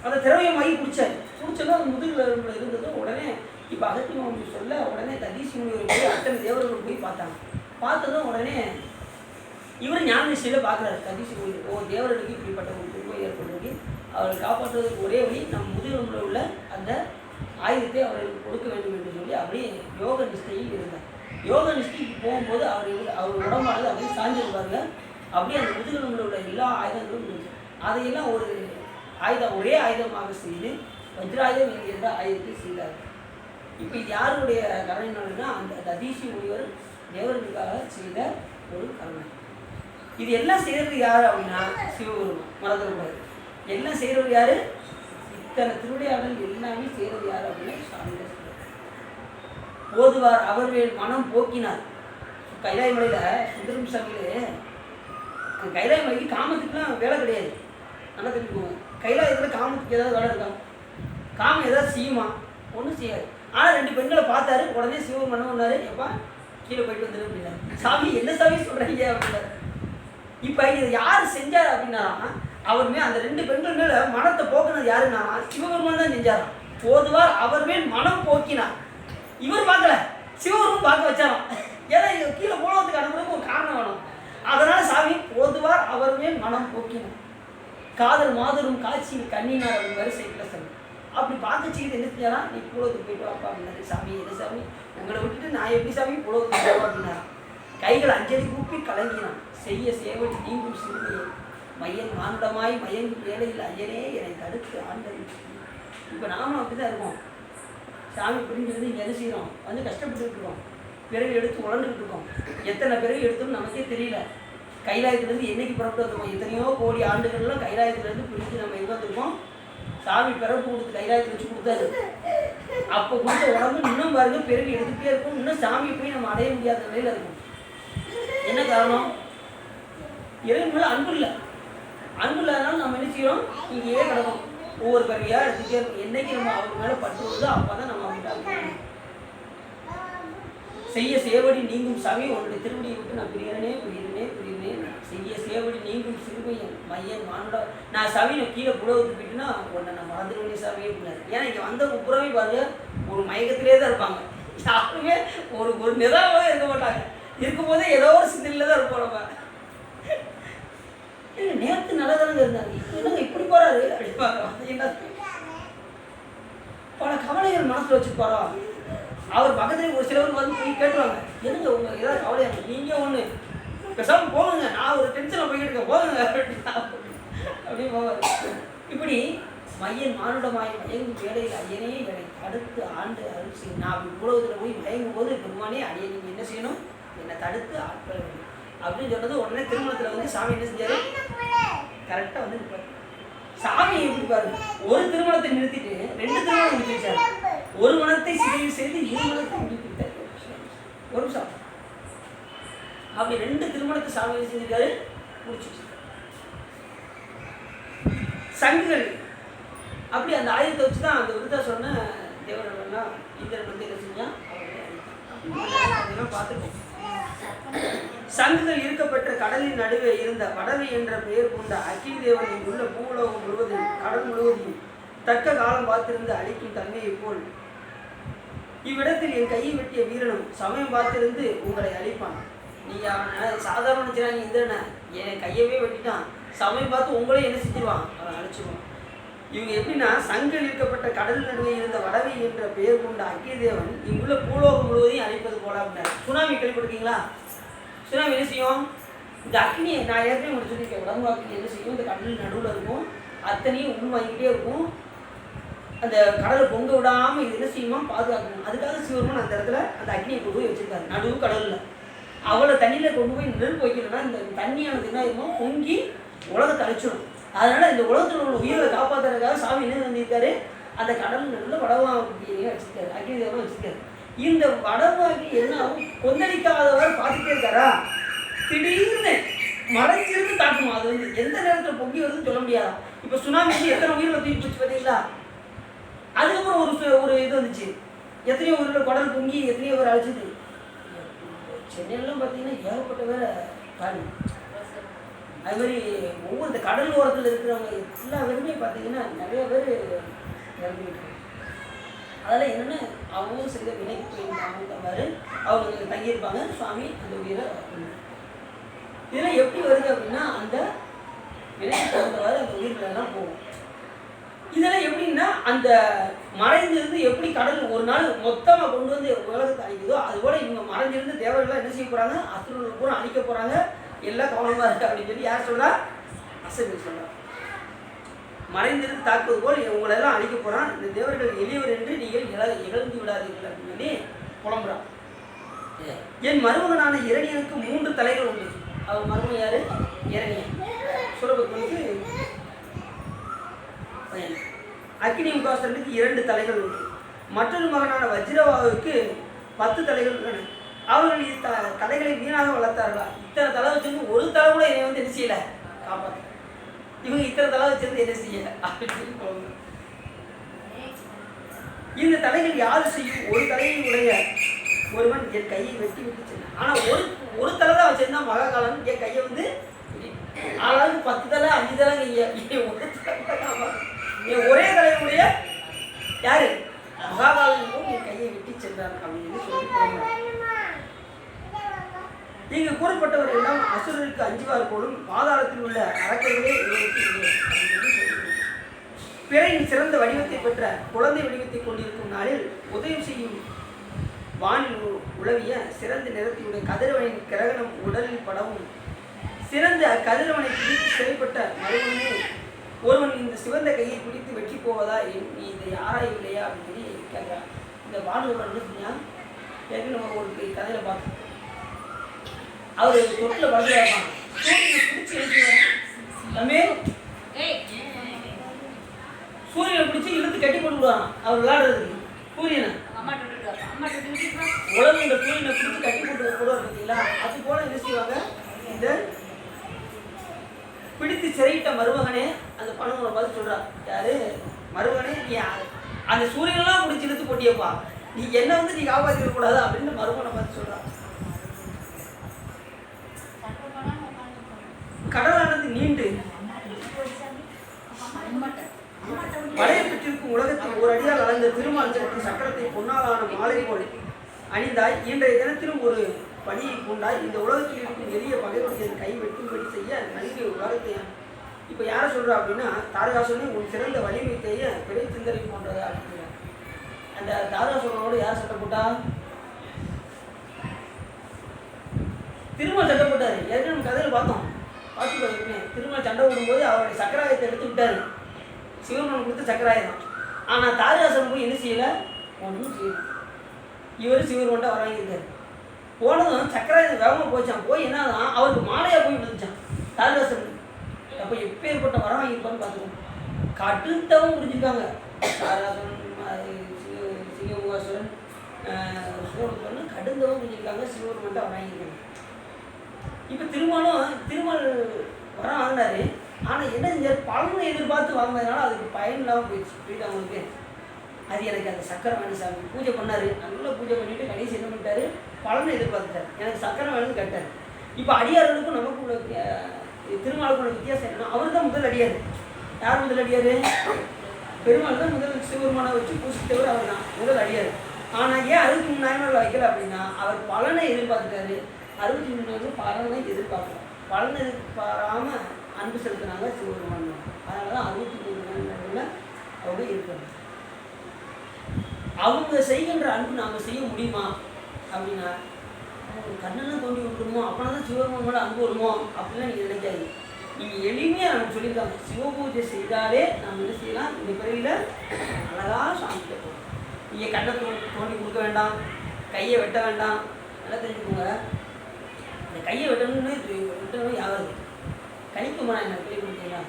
அந்த திரவியமாகி குடித்தார். குடித்ததும் அந்த முதுகெலும்புல இருந்ததும் உடனே இப்போ அகத்திய மாமனி சொல்ல உடனே ததீசி முனிவர் போய் அத்தனை தேவர்கள் போய் பார்த்தாங்க. பார்த்ததும் உடனே இவர் ஞான நிச்சயில பார்க்குறாரு. ததீசி முனிவர், ஓ தேவர்களுக்கு இப்படிப்பட்ட ஒரு துன்பம் ஏற்படுறது, அவரை காப்பாற்றுவதற்கு ஒரே வழி நம் முதுகெலும்புல உள்ள அந்த ஆயுதத்தை அவர்களுக்கு கொடுக்க வேண்டும் என்று சொல்லி அப்படியே யோக நிஷ்டையில் இருந்தார். யோக நிஷ்டைக்கு போகும்போது அவர் உடம்பானது அப்படியே சாஞ்சிருப்பாருங்க. அப்படியே அந்த முதுகெலும்புல உள்ள எல்லா ஆயுதங்களும் இருந்துச்சு. அதையெல்லாம் ஒரு ஆயுதம் ஒரே ஆயுதமாக செய்து வஜ்ராயுதம் என்கின்ற ஆயுதத்தை செய்தார். இப்போ இது யாருடைய கருணைனா அந்த ததீசி முனிவர் தேவர்களுக்காக செய்த ஒரு கருணை. இது எல்லாம் செய்கிறது யார் அப்படின்னா சிவபெருமான், மறந்துடக்கூடாது. எல்லாம் செய்கிறது யார்? இத்தனை திருவிளையாடல் எல்லாமே செய்கிறது யார் அப்படின்னா சாமி தான் சொல்றார். போதுவார் அவர் மனம் போக்கினார். கைலாய மலையில் சுந்தரம் சாமியில் கைலாய மலைக்கு காமத்துக்குலாம் வேலை கிடையாது. நல்லா தெரிஞ்சுக்கோங்க. கைலாயத்தில் காமத்துக்கு ஏதாவது வேலை இருக்கா? காமம் ஏதாவது செய்யுமா? ஒன்றும் செய்யாது. ஆனால் 2 பெண்களை பார்த்தாரு. உடனே சிவன் என்ன பண்ணாரு? எப்பா கீழே போயிட்டு வந்துரு அப்படின்னாரு. சாமி என்ன சாமி சொல்கிறீங்க அப்படின்னாரு. இப்போ இதை யார் செஞ்சார் அப்படின்னா அவருமே அந்த 2 பெண்கள் மேலே மனத்தை போக்குனது யாருன்னா சிவபெருமான் தான் செஞ்சாராம். போதுவார் அவர் மேல் மனம் போக்கினார். இவர் பார்க்கல, சிவபெருமான் பார்க்க வச்சாராம். ஏன்னா கீழே போனதுக்கு அனுப்புறதுக்கு ஒரு காரணம் வேணும். அதனால சாமி போதுவார் அவர் மேல் மனம் போக்கினார். காதல் மாதரும் காட்சி கண்ணினார் அப்படின்னு வரிசைக்குள்ள சாமி அப்படி பார்த்துச்சிக்கிட்டு என்ன செஞ்சாரா? நீ பூலோகத்துக்கு போயிட்டு வாப்பா அப்படின்னாரு. சாமி என்ன சாமி உங்களை விட்டுட்டு நான் எப்படி சாமி பூலோகத்துக்கு போவோம் அப்படின்னா கைகள் அஞ்சலி கூப்பி கலங்கினான். செய்ய சேவடி நீங்கும் சிறுமையை மையன் மானுடமாய் மயங்கும் வேலையில் ஐயனே என்னை தடுத்து ஆண்டது. இப்போ நாமளும் அப்படி தான் இருக்கோம். சாமி புரிஞ்சு இங்கே என்ன செய்கிறோம்? வந்து கஷ்டப்பட்டுக்கிட்டு இருக்கோம். பிறகு எடுத்து உழந்துக்கிட்டு இருக்கோம். எத்தனை பிறகு எடுத்தோம்னு நமக்கே தெரியல. கைலாயத்துலேருந்து என்றைக்கு புறப்பட்டு வந்திருக்கோம்? எத்தனையோ கோடி ஆண்டுகள்லாம் கைலாயத்துலேருந்து பிரிஞ்சு நம்ம எங்கே வந்திருக்கோம்? சாமி பிறப்பு கொடுத்து கைலாயத்தை வச்சு கொடுத்தாரு. அப்போ கொடுத்த உடம்பு இன்னும் பாருங்க பிறகு எடுத்துகிட்டே இருக்கும். இன்னும் சாமியை போய் நம்ம அடைய முடியாத நிலையில் இருக்கும். என்ன காரணம்? இறைவன் மேலே அன்பு இல்லை. அன்பு இல்லாதனால நம்ம என்ன செய்யறோம்? இங்கேயே கிடக்கும். ஒவ்வொரு பிறவியாக எடுத்துகிட்டே இருக்கும். என்னைக்கு நம்ம அவர் மேலே பற்றுவதோ அப்போ தான் நம்ம அவங்க செய்ய சேவடி நீங்கும் சாமி உன்னுடைய திருவடியை விட்டு நான் பிரியனே பிரியனே பிரியனே செய்ய சேவடி நீங்கும் சிறுமையன் மையன் மானுட நான் சாமி நான் கீழே புலவுக்கு போயிட்டுன்னா உன்னை நான் மறந்துடுவேன் சாமி அப்படின்னாரு. ஏன்னா இங்கே வந்த புறவே பாருங்க ஒரு மயக்கத்திலே தான் இருப்பாங்க. யாருமே ஒரு நிதானமாக இருக்க மாட்டாங்க. இருக்கும்போதே ஏதோ ஒரு சிந்தனையில் தான் இருப்போம் நம்ம. நேரத்து நல்லதானங்க இருந்தாங்க, என்னங்க இப்படி போறாரு அப்படிப்பாங்க. பல கவலைகள் மனசில் வச்சுருப்பாரோ. அவர் பக்கத்துல ஒரு சிலவர் வந்து போய் கேட்டுருவாங்க, என்னங்க உங்க ஏதாவது கவலையாங்க? நீங்க ஒன்று பேசாமல் போகுங்க, நான் ஒரு டென்ஷனில் போய்கிட்டு இருக்கேன் போகுங்க அப்படின்னு போவார். இப்படி மையன் மானுடமாய் மயங்கும் வேலையில் ஐயனே என்னை தடுத்து ஆண்டு அருள் செய்யும். நான் அப்படி உலகத்தில் போய் மயங்கும் போது பெருமானே அடியை நீங்கள் என்ன செய்யணும்? என்னை தடுத்து ஆட்கள வேண்டும் அப்படின்னு சொன்னது. உடனே திருமணத்தில் வந்து சாமி என்ன செஞ்சாரு? கரெக்டாக வந்து நிற்பார். சாமி எப்படி பாருங்க, ஒரு திருமணத்தை நிறுத்திட்டு 2 திருமணம் நிறுத்தி வச்சாரு. ஒரு மனத்தை சிதைவு செய்து 2 மனத்தை நிறுத்திட்டார். ஒரு நிமிஷம் அப்படி 2 திருமணத்தை சாமி செஞ்சிருக்காரு, முடிச்சு. சங்குகள் அப்படி அந்த ஆயுதத்தை வச்சு தான் அந்த விருதா சொன்ன தேவர்கள்லாம் இந்திரன் வந்து என்ன செஞ்சா அவங்களே பார்த்துருக்கோம். சங்குகள் இருக்கப்பட்ட கடலின் நடுவே இருந்த வடவி என்ற பெயர் கொண்ட அக்கினி தேவனை உள்ள பூலோகம் முழுவதும் கடல் முழுவதையும் தக்க காலம் பார்த்திருந்து அழிக்கும் தன்மையை போல் இவ்விடத்தில் என் கையை வெட்டிய வீரனும் சமயம் பார்த்திருந்து உங்களை அழிப்பான். நீங்க சாதாரண நினைச்சாங்க இந்திரனை என் கையவே வெட்டிட்டான், சமயம் பார்த்து உங்களே என்ன செஞ்சிருவான்? அவன் அழிச்சிருவான். இவங்க எப்படின்னா சங்குகள் இருக்கப்பட்ட கடல் நடுவே இருந்த வடவி என்ற பெயர் கொண்ட அக்கினி தேவன் இங்குள்ள பூலோகம் முழுவதையும் அழிப்பது போல அப்படின்னாரு. சுனாமி கேள்விப்பட்டிருக்கீங்களா? சுனாமி என்ன செய்யும்? இந்த அக்னியை நான் ஏற்கனவே உங்களுக்கு சொல்லியிருக்கேன். உடம்பு அக்னி என்ன செய்யும்? இந்த கடல் நடுவில் இருக்கும், அத்தனையும் உள் வாங்கிக்கிட்டே இருக்கும். அந்த கடலை பொங்க விடாமல் இது என்ன செய்யுமா? பாதுகாக்கணும். அதுக்காக சிவருமான் அந்த இடத்துல அந்த அக்னியை கொண்டு போய் வச்சிருக்காரு நடுவு கடலில். அவ்வளோ தண்ணியில் கொண்டு போய் நெருப்பு வைக்கணும்னா இந்த தண்ணியானது என்ன ஆகுமோ? பொங்கி உலகத்தை அழிச்சிடும். அதனால் இந்த உலகத்தில் உள்ள உயிரை காப்பாற்றுறதுக்காக சாமி என்ன செஞ்சிருக்காரு? அந்த கடல் நடுவில் வடவாக்கியை வச்சிருக்காரு, அக்னி தேவனை வச்சிருக்காரு. இந்த வடவாக்கி என்ன ஆகும்? கொந்தளிக்காதவர் பார்த்துட்டே இருக்காரா? திடீர்னு மறைஞ்சிருந்து தாக்குமா? அது வந்து எந்த நேரத்தில் பொங்கி வருதுன்னு சொல்ல முடியாதா? இப்போ சுனாமி வந்து எத்தனை உயிரில் தூக்கி போச்சு பார்த்தீங்களா? அதுக்கப்புறம் ஒரு இது வந்துச்சு, எத்தனையோ உயிரில் குடல் பொங்கி எத்தனையோ பேர் அழைச்சிது. சென்னையிலாம் பார்த்தீங்கன்னா ஏகப்பட்ட பேரை காணி. அது மாதிரி ஒவ்வொரு இந்த கடல் ஓரத்தில் இருக்கிறவங்க எல்லா பேருமே பார்த்தீங்கன்னா நிறைய பேர் இறந்துக்கிட்டு. அதெல்லாம் என்னென்னு அவங்க செய்த விலைக்கு போயிருந்தாங்க மாதிரி அவங்க தங்கியிருப்பாங்க. சுவாமி அந்த உயிரை இதெல்லாம் எப்படி வருது அப்படின்னா அந்த விலைக்கு தகுந்தவாறு அந்த உயிர்களெல்லாம் போகும். இதெல்லாம் எப்படின்னா அந்த மறைஞ்சிருந்து எப்படி கடல் ஒரு நாள் மொத்தமாக கொண்டு வந்து உலகத்தை அழிக்குதோ அதுபோல் இவங்க மறைஞ்சிருந்து தேவர்கள்லாம் என்ன செய்ய போகிறாங்க? அசுரர்கள் பூரா அழிக்க போகிறாங்க. எல்லாம் கவனமாக இருக்குது அப்படின்னு சொல்லி யார் சொல்கிறா? அசபி சொல்கிறார். மறைந்திருந்து தாக்குவது போல் உங்களெல்லாம் அழிக்க போகிறான். இந்த தேவர்கள் எளியவர் என்று நீங்கள் இழந்து விடாதீர்கள் அப்படின்னு சொல்லி புலம்புறான். என் மருமகனான இரணியனுக்கு 3 தலைகள் உண்டு. அவர் மருமகன் யாரு? இரணியா. சூரபத்மனுக்கு பையன். அக்கினி முகாசுரனுக்கு 2 தலைகள் உண்டு. மற்றொரு மகனான வஜ்ரவாவுக்கு 10 தலைகள் உள்ளன. அவர்கள் தலைகளை வீணாக வளர்த்தார்களா? இத்தனை தலை வச்சிருந்து ஒரு தலை கூட என்னை வந்து என்ன செய்யல காப்பாற்ற. இவங்க இத்தனை தலை வச்சிருந்து என்ன செய்யல அப்படின்னு சொல்லுவாங்க. இந்த தலைகள் யாரு செய்யும்? ஒரு தலையை உடைய ஒருவன் என் கையை வெட்டி விட்டு சென்றான். ஆனால் ஒரு தலை தான் வச்சிருந்தா மகாகாலன் என் கையை வந்து ஆளாளுக்கு 10 தலை 5 தலை என் ஒரே தலையுடைய யாரு மகாகாலன் என் கையை வெட்டி சென்றான் அப்படின்னு சொல்லி இங்கு கூறப்பட்டவர் எல்லாம் அசுரருக்கு அஞ்சுவார் போலும் பாதாளத்தில் உள்ள அரக்கர்களே இவருக்கு இல்லை அப்படின்னு சொல்லி பிறையின் சிறந்த வடிவத்தை பெற்ற குழந்தை வடிவத்தை கொண்டிருக்கும் நாளில் உதயம் செய்யும் வானில் உளவிய சிறந்த நிறத்தினுடைய கதிரவனின் கிரகணம் உடலில் படவும் சிறந்த கதிரவனை பிடித்து சிறைப்பட்ட மறுவனே ஒருவன் இந்த சிவந்த கையை பிடித்து வெற்றி போவதா நீ இதை ஆராயவில்லையா அப்படின்னு சொல்லி கேட்குறான். இந்த வானவர் சொன்னா ஏற்கனவே நம்ம ஒரு கதையில பார்த்தோம். அவர் தொட்டில் படுத்துறாங்க, பிடிச்சி எழுத்துமே சூரியனை பிடிச்சி இழுத்து கட்டி போட்டு விடுவாங்க. அவர் விளையாடுறதுக்கு சூரியனை உலகம் இந்த சூரியனை பிடிச்சி கட்டி போட்டு போடுவார் பார்த்தீங்களா? அது போல என்ன செய்வாங்க? இந்த பிடித்து சிறையிட்ட மருமகனே அந்த பணங்களை பார்த்து சொல்றா, யாரு மருமகனே நீ அந்த சூரியனெல்லாம் பிடிச்சி இழுத்து போட்டியப்பா, நீ என்ன வந்து நீ காப்பாற்றிக்க கூடாது அப்படின்னு மருமகனை பார்த்து சொல்றா. கடலானது நீண்டு மழையை பெற்றிருக்கும் உலகத்தில் ஒரு அடியால் அளந்த திருமால் சக்கரத்தை பொன்னாலான மாலை போல் அணிந்தாய். இன்றைய தினத்திலும் ஒரு பணியை கொண்டாய். இந்த உலகத்தில் இருக்கும் எளிய பகைவனுடைய கை வெட்டும்படி செய்ய நன்கு உலகத்தை. இப்போ யாரை சொல்றா அப்படின்னா தாரகாசுரனே உன் சிறந்த வலிமைத்தைய பெரிய சிந்தனை போன்றது அப்படிங்கிற அந்த தாரகாசுரனோட யார் சட்டை போட்டா? திருமால் சண்டை போட்டாரு. ஏற்கனவே நம்ம கதையில் பார்த்தோம். பார்த்துக்கோங்க, திருமால் சண்டை விடும்போது அவருடைய சக்கராயத்தை எடுத்து விட்டாரு. சிவபெருமான் கொடுத்து சக்கராயுதம். ஆனால் தாரகாசுரன் போய் என்ன செய்யலை? ஒன்றும் செய்யலை. இவர் சிவபெருமான்ட்ட வராங்கியிருக்காரு. போனதும் சக்கராயுதம் வேகமாக போச்சான். போய் என்னதான் அவருக்கு மாலையாக போய் விழுந்துச்சான் தாரகாசுரன். அப்போ எப்பேற்பட்ட வரம் வாங்கியிருப்பான்னு பார்த்துக்கோங்க. கடுத்தவன் புரிஞ்சுருக்காங்க. தாரகாசுரன், சிவமுகாசுரன், சூரபத்மன் கடுந்தவன் புரிஞ்சுருக்காங்க. சிவபெருமான்ட்ட வராங்கியிருக்காங்க. இப்போ திருமால் வரம் வாங்கினாரு. ஆனால் என்ன செஞ்சார்? பலனை எதிர்பார்த்து வாங்கினதுனால அதுக்கு பயன் இல்லாமல் போயிடுச்சு அவங்களுக்கு. அது எனக்கு அந்த சக்கரம் வேணும் சாமி பூஜை பண்ணார். நல்லா பூஜை பண்ணிவிட்டு கடைசி என்ன பண்ணிட்டாரு? பலனை எதிர்பார்த்துட்டார். எனக்கு சக்கரம் வேணும்னு கேட்டார். இப்போ அடியார்களுக்கும் நமக்கு உள்ள திருமாலுக்குள்ள வித்தியாசம் என்னன்னா, அவர் தான் முதல் அடியார். யார் முதல் அடியார்? பெருமாள் தான் முதல் சிவபெருமானை வச்சு பூசித்தவர் அவர் தான் முதல் அடியார். ஆனால் ஏன் 63,000 நாள் வைக்கல அப்படின்னா அவர் பலனை எதிர்பார்த்துட்டாரு. 63 பலனை எதிர்பார்க்கல. பலனை எதிர்பாராமல் அன்பு செலுத்தினாங்க சிவபெருமான். அதனால தான் 63 நாளில் அவங்க இருக்காங்க. அவங்க செய்கின்ற அன்பு நாம் செய்ய முடியுமா அப்படின்னா கண்ணெல்லாம் தோண்டி விட்டுருமோ அப்படின்னா தான் சிவபெருமான் மேலே அன்பு வருமோ அப்படிலாம் நீங்கள் நினைக்காது. நீங்கள் எளிமையாக நமக்கு சொல்லியிருக்காங்க. சிவபூஜை செய்தாலே நம்ம என்ன செய்யலாம்? இந்த பிறவியில் அழகாக சாமி கேட்போம். நீங்கள் கண்ணை தோண்டி கொடுக்க வேண்டாம், கையை வெட்ட வேண்டாம். நல்லா தெரிஞ்சுக்கோங்க. இந்த கையை வெட்டணும்னு யாவது கலிக்கம்மனா என்ன கேள்விப்பட்டீங்களா?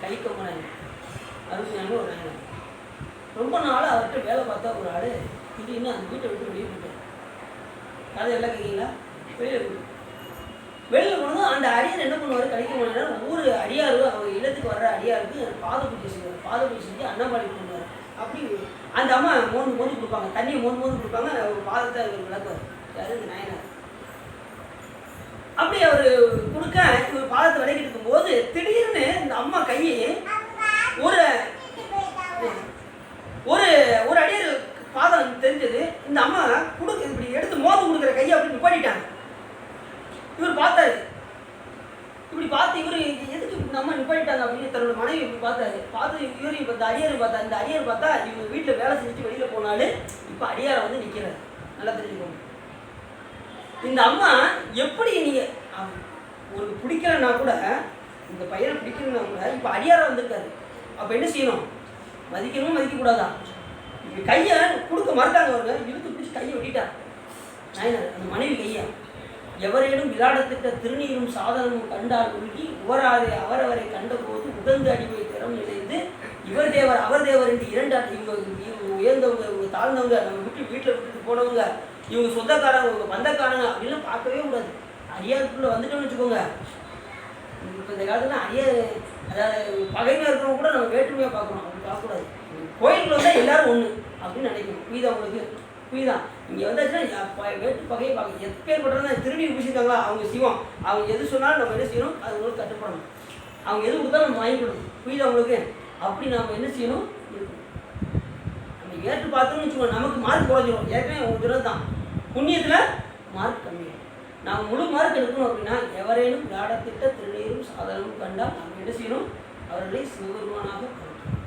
கலிக்கம்மனா என்ன 60 ஒரு நாள் ரொம்ப நாள் அவர்கிட்ட வேலை பார்த்தா ஒரு ஆள் திடீர்னு அந்த வீட்டை விட்டு வெளியே போயிட்டார். கதை எல்லாம் கேட்கீங்களா? வெளியில் போனதும் அந்த அடியார் என்ன பண்ணுவார்? கலிக்கம்மனா ஒவ்வொரு அடியாரும் அவங்க இல்லத்துக்கு வர்ற அடியாருக்கு பாத பூஜை செய்வார். பாத பூஜை செஞ்சு அன்னபாடி பண்ணுவார். அப்படி அந்த அம்மா மோந்து கொடுப்பாங்க, தண்ணியை மோந்து கொடுப்பாங்க. ஒரு பாதத்தை அவர் விளக்குவார். யாரு? இந்த நாயனார். அப்படி அவர் கொடுக்க இவர் பாதத்தை விளக்கிட்டு இருக்கும்போது திடீர்னு இந்த அம்மா கையை ஒரு ஒரு ஒரு அடியார் பாதம் தெரிஞ்சது. இந்த அம்மா இப்படி எடுத்து மோந்து கொடுக்குற கையை அப்படி நிப்பாட்டிட்டாங்க. இவர் பார்த்தாரு. இப்படி பார்த்து இவர் எதுக்கு இந்த அம்மா நிப்பாட்டிட்டாங்க அப்படின்னு தன்னோட மனைவி இப்படி பார்த்து இவரையும் பார்த்து அடியாரும் பார்த்தா. இந்த அடியார் பார்த்தா இவங்க வீட்டில் வேலை செஞ்சுட்டு வெளியில் போனாலும் இப்போ அடியாரை வந்து நிற்கிறார். நல்லா தெரிஞ்சுக்கோங்க. இந்த அம்மா எப்படி நீங்கள் ஒரு பிடிக்கலன்னா கூட, இந்த பையனை பிடிக்கலன்னா கூட இப்போ அடியாரை வந்திருக்காரு. அப்போ என்ன செய்யணும்? மதிக்கணும், மதிக்கக்கூடாதா? இப்படி கையை கொடுக்க மறுத்தாங்க. அவர்கள் இழுத்து பிடிச்சி கையை வெட்டிட்டார் நாயனார். அந்த மனைவி கையை எவரேனும் விளையாடத்திட்ட திருநீரும் சாதனமும் கண்டால் உருகி உவராதே அவரவரை கண்டபோது உகந்து அடிமை திறம் இணைந்து இவர் தேவர் அவர் தேவர் என்று இரண்டு இவங்க உயர்ந்தவங்க இவங்க தாழ்ந்தவங்க நம்ம வீட்டில் விட்டுட்டு போனவங்க இவங்க சொந்தக்காரங்க இவங்க பந்தக்காரங்க அப்படின்லாம் பார்க்கவே கூடாது. அரியாருக்குள்ளே வந்துட்டோம்னு வச்சுக்கோங்க. இப்போ இந்த காலத்தில் அதாவது பகைமையாக இருக்கிறவங்க கூட நம்ம வேற்றுமையாக பார்க்கணும். அப்படி பார்க்கக்கூடாது. கோயிலுக்குள்ள வந்தால் எல்லாரும் ஒன்று அப்படின்னு நினைக்கணும். புரியுதா உங்களுக்கு? புரியுதா? இங்கே வந்தாச்சுன்னா வேட்டு பகையை பார்க்க எப்பேற்பட்டா திருநீர் பூசிருக்காங்களா அவங்க சிவம். அவங்க எது சொன்னாலும் நம்ம என்ன செய்யணும், அது உங்களுக்கு கட்டுப்படணும். அவங்க எது கொடுத்தாலும் நம்ம வாங்கிக்கணும். புரியுதா உங்களுக்கு? அப்படி நாம் என்ன செய்யணும், இருக்கணும். நம்ம ஏற்று பார்த்தோம்னு வச்சுக்கோங்க, நமக்கு மார்க் குறைஞ்சிடும். ஏற்கனவே உங்களுக்கு சொல்கிறது தான், புண்ணியத்தில் மார்க் கம்மியாகும். நாம் முழு மார்க் எடுக்கணும் அப்படின்னா எவரேனும் விளையாடத்திட்ட திருநீரும் சாதனமும் கண்டால் நம்ம என்ன செய்யணும், அவர்களை சிவபெருமானாக கருத்தணும்.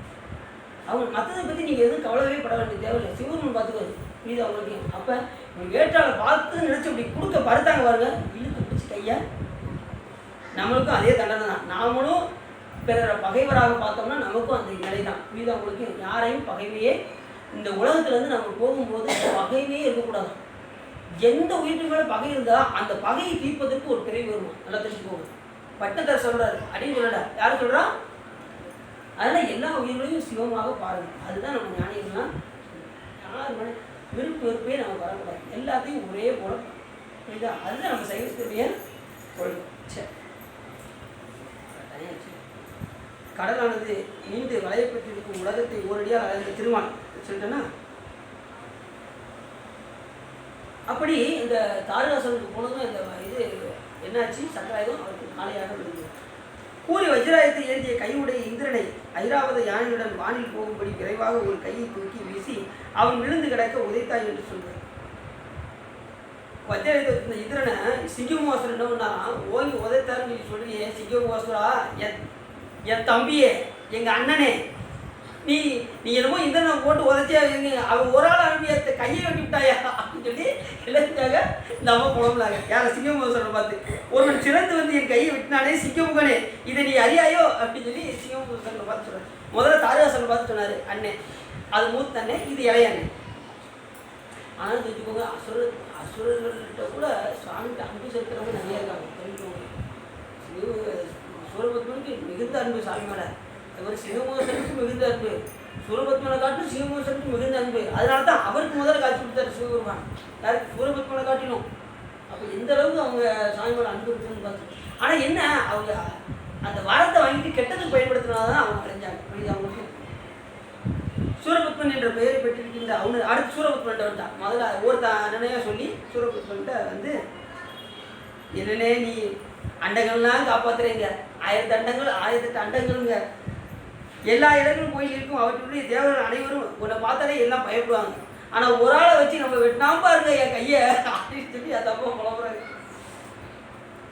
அவங்க மற்றதை பற்றி நீங்கள் எதுவும் கவலையே பட வேண்டிய தேவையில்லை. சிவபெருமான் பார்த்துக்காது. புரியுதா உங்களுக்கு? அப்போ நீங்கள் வேற்றாளை பார்த்து நினச்சி இப்படி கொடுக்க படுத்தாங்க பாருங்க, இழுத்து பிடிச்சி கையை நம்மளுக்கும் அதே தண்டனை தான். நாமளும் பிறரை பகைவராக பார்த்தோம்னா நமக்கும் அந்த நிலை தான். புரியுதா உங்களுக்கு? யாரையும் பகைவையே இந்த உலகத்துலேருந்து நம்ம போகும்போது பகைவையே இருக்கக்கூடாது. எந்த உயிரின் மேலே பகை இருந்தால் அந்த பகையை தீர்ப்பதற்கு ஒரு பிறவி வருமா, நல்லா தெரிஞ்சு போகும். பட்டத்தர் சொல்கிறாரு அப்படின்னு சொல்லல, யார் சொல்கிறா? அதனால் எல்லா உயிர்களையும் சிவமாக பாருங்கள். அதுதான் நம்ம ஞானிகள்லாம். யார் மேலே விருப்பு வெறுப்பே நம்ம வரக்கூடாது. எல்லாத்தையும் ஒரே போல. புரியுதா? அதுதான் நம்ம சைவத்துடைய கொள்கை. சரி, கடலானது நீண்டு வளையப்பட்டிருக்கும் உலகத்தை ஓரடியாக அழைந்த திருமால் சொல்லிட்டேன்னா, அப்படி இந்த தாரகாசுரனுக்கு போனதும் இந்த இது என்னாச்சு, சக்கராயுதம் அவருக்கு காலையாக விழுந்தது. கூறி வஜ்ராயத்தை ஏந்திய கையுடைய இந்திரனை ஐராவத யானையுடன் வானில் போகும்படி விரைவாக ஒரு கையை தூக்கி வீசி அவன் விழுந்து கிடக்க உதைத்தாய் என்று சொல்றார். வஜ்ராயுத இந்திரனை சிங்கமாசுரன் என்ன பண்ணா, ஓங்கி உதைத்தாருன்னு சொல்லியே, சிங்கமாசுரா என் தம்பியே, எங்க அண்ணனே, நீ என்னமோ இந்திரனை போட்டு உதச்சியா, அவன் ஒரு ஆள் அனுப்பி கையை வெட்டி விட்டாயா அப்படின்னு சொல்லி இளைஞாக நம்ம புலம்புலாங்க. யாரை? சிங்கமுகனை பார்த்து. ஒருவன் சிறந்து வந்து என் கையை வெட்டினானே சிங்கமுகனே, இதை நீ அறியாயோ அப்படின்னு சொல்லி சிங்கமுகனை பார்த்து சொல்றாரு. முதல்ல தாரகாசுரனை பார்த்து சொன்னாரு அண்ணே, அது மூத்த அண்ணே, இது இளைய அண்ணே. ஆனால் தெரிஞ்சுக்கோங்க, அசுரர்கள்கிட்ட கூட சுவாமிகிட்ட அன்பு செலுத்துறவங்க நிறைய இருக்காங்க. தெரிஞ்சுக்கோங்க, சூரபத்மனுக்கு மிகுந்த அன்பு சாமி மேலே. அவர் சிவமோசனுக்கு மிகுந்த அன்பு, சூரபத்மனை காட்டிலும் சிவமோசனுக்கு மிகுந்த அன்பு. அதனால தான் அவருக்கு முதல்ல காட்சி கொடுத்தாரு சிவபெருமான். யாருக்கு? சூரபத்மனை காட்டிலும். அப்போ எந்த அளவுக்கு அவங்க சாமி மேலே அன்பு இருக்குன்னு பார்த்து. ஆனால் என்ன, அவங்க அந்த வரத்தை வாங்கிட்டு கெட்டதுக்கு பயன்படுத்தினாதான் அவங்க அடைஞ்சாங்க. புரியுது அவங்களுக்கு? சூரபத்மன் என்ற பெயரை பெற்றிருக்கின்ற அவனு அடுத்து சூரபத்மன்ட்ட வந்துட்டான். முதல்ல ஒருத்த அண்ணனையா சொல்லி சூரபத்மன்ட்ட வந்து, என்னன்னே நீ அண்டங்கள்லாம் காப்பாற்றுறீங்க, 1000 அண்டங்கள் 1008 அண்டங்கள்ங்க, எல்லா இடங்களும் கோயில் இருக்கும், அவற்றுடைய தேவர்கள் அனைவரும் உன்னை பார்த்தாலே எல்லாம் பயப்படுவாங்க. ஆனால் ஒரு ஆளை வச்சு நம்ம வெட்டினாம பாருங்க என் கையை அப்படின்னு சொல்லி அந்த அப்பா புலம்புறாங்க.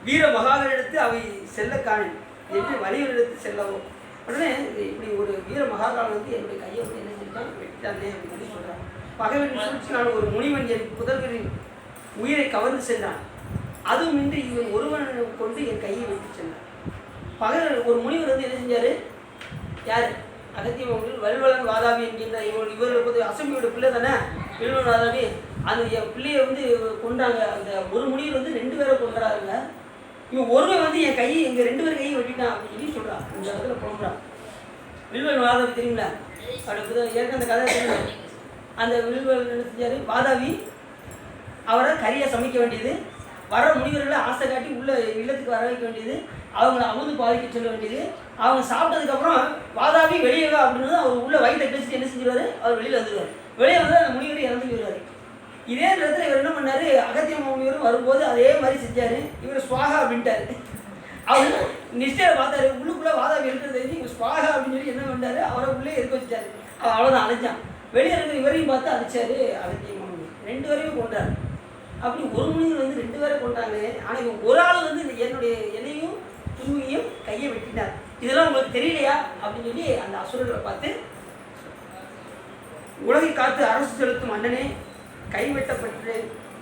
வீர மகாகளிடத்து அவை செல்ல காணேன் என்று வலிவரிடத்து செல்லவும். உடனே இப்படி ஒரு வீர மகாகாலன் வந்து என்னுடைய கையை வந்து என்ன செஞ்சான், வெட்டிட்டானே அப்படின்னு சொல்லி சொல்கிறான். பகைவன் சூழ்ச்சினால் ஒரு முனிவன் என் புதல்வரின் உயிரை கவர்ந்து சென்றான். அதுவும் இன்றி இவன் ஒருவன் கொண்டு என் கையை வெட்டி சென்றான். பகைவன் ஒரு முனிவர் வந்து என்ன செஞ்சார், யார்? அகத்திய வல்வலன் வாதாபி என்கின்ற இவர் வந்து அசம்பியோட பிள்ளை தானே, வல்வலன் வாதாபி. அந்த என் பிள்ளையை வந்து கொண்டாங்க. அந்த ஒரு முனிவர் வந்து 2 பேரை கொண்டாருங்க. இவன் ஒருவன் வந்து என் கையை எங்கள் 2 பேர் கையை வெட்டிட்டான் அப்படின்னு சொல்கிறான். இந்த இடத்துல புலம்புறான். வில்வலன் வாதாபி தெரியுங்களா? அப்படி ஏற்க அந்த கதை தெரியும். அந்த வில்வலன் என்ன செஞ்சார், வாதாபி அவரை கறியை சமைக்க வேண்டியது, வர முனிவர்களை ஆசை காட்டி உள்ள இல்லத்துக்கு வர வைக்க வேண்டியது, அவங்கள அமுது பாதிக்க சொல்ல வேண்டியது. அவங்க சாப்பிட்டதுக்கப்புறம் வாதாபி வெளியே அப்படின்னு அவர் உள்ள வயிற்றை பேசிட்டு என்ன செஞ்சிருவார், அவர் வெளியில் வந்துடுவார். வெளியே வந்து அந்த முனிவர் இறந்து போயிடுவார். இதே நேரத்தில் இவர் என்ன பண்ணார், அகத்திய முனிவர் வரும்போது அதே மாதிரி செஞ்சார். இவர் ஸ்வாகா அப்படின்ட்டார். அவர் நிஷ்டையை பார்த்தாரு, உள்ளுக்குள்ளே வாதாபி இருக்கிறது தெரிஞ்சு இவர் ஸ்வாகா அப்படின்னு சொல்லி என்ன பண்ணார், அவரை உள்ளே இருக்க வச்சுட்டாரு. அவ்வளோதான், அழைச்சான். வெளியே இருக்கிற இவரையும் பார்த்து அழைச்சாரு அகத்திய முனிவர். 2 பேரையும் கொண்டார். அப்படி ஒரு முனிவர் வந்து 2 பேரை கொண்டாங்க. ஆனால் இவன் ஒரு ஆள் வந்து என்னையும் துணியையும் கையை வெட்டினார். இதெல்லாம் உங்களுக்கு தெரியலையா அப்படின்னு சொல்லி அந்த அசுரர்களை பார்த்து, உலகை காத்து அரசு செலுத்தும் அண்ணனே, கைவெட்டப்பட்டு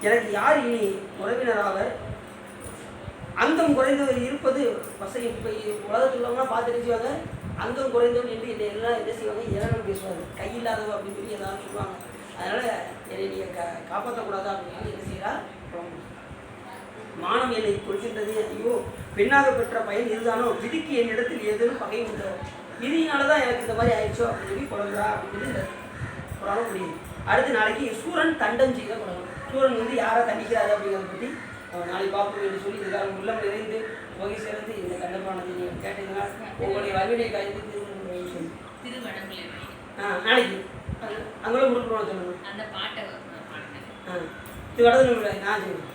எனக்கு யார் இனி உறவினராவர்? அங்கம் குறைந்தவர் இருப்பது வசை. இப்போ உலகத்துள்ளவங்களாம் பார்த்து என்ன செய்வாங்க, அங்கம் குறைந்தவன் என்று என்னை எல்லாம் என்ன செய்வாங்க, ஏளனம் பேசுவாங்க. கை இல்லாதவங்க அப்படின்னு சொல்லி எல்லாரும் சொல்லுவாங்க. அதனால் என்னை நீங்கள் காப்பாற்றக்கூடாதா அப்படின்னு என்ன செய்கிறா. மானம் என்னை கொள்கின்றது. ஐயோ, பெண்ணாக பெற்ற பயன் இதுதானோ, விதிக்கு என்னிடத்தில் ஏதேனும் பகை உண்டோ, விதியினால தான் எனக்கு இந்த மாதிரி ஆயிடுச்சோ அப்படின்னு சொல்லி குழந்தைா அப்படின்னு இந்த புராணம் முடியுது. அடுத்த நாளைக்கு சூரன் தண்டம் செய்த புராணம். சூரன் வந்து யாரை தண்டிக்கிறாரு அப்படிங்கிறத பற்றி நாளைக்கு பார்ப்போம் என்று சொல்லி இதுக்காக உள்ளம் நிறைந்து வகை சேர்ந்து இந்த கண்டபுராணத்தை நீங்கள் கேட்டீங்கன்னா உங்களுடைய வலிமையை காய்ந்து திருமணம் சொல்லி நாளைக்கு அங்கே முருகன் சொல்லணும். அந்த பாட்டை இது வடது நான் சொல்லுவேன்.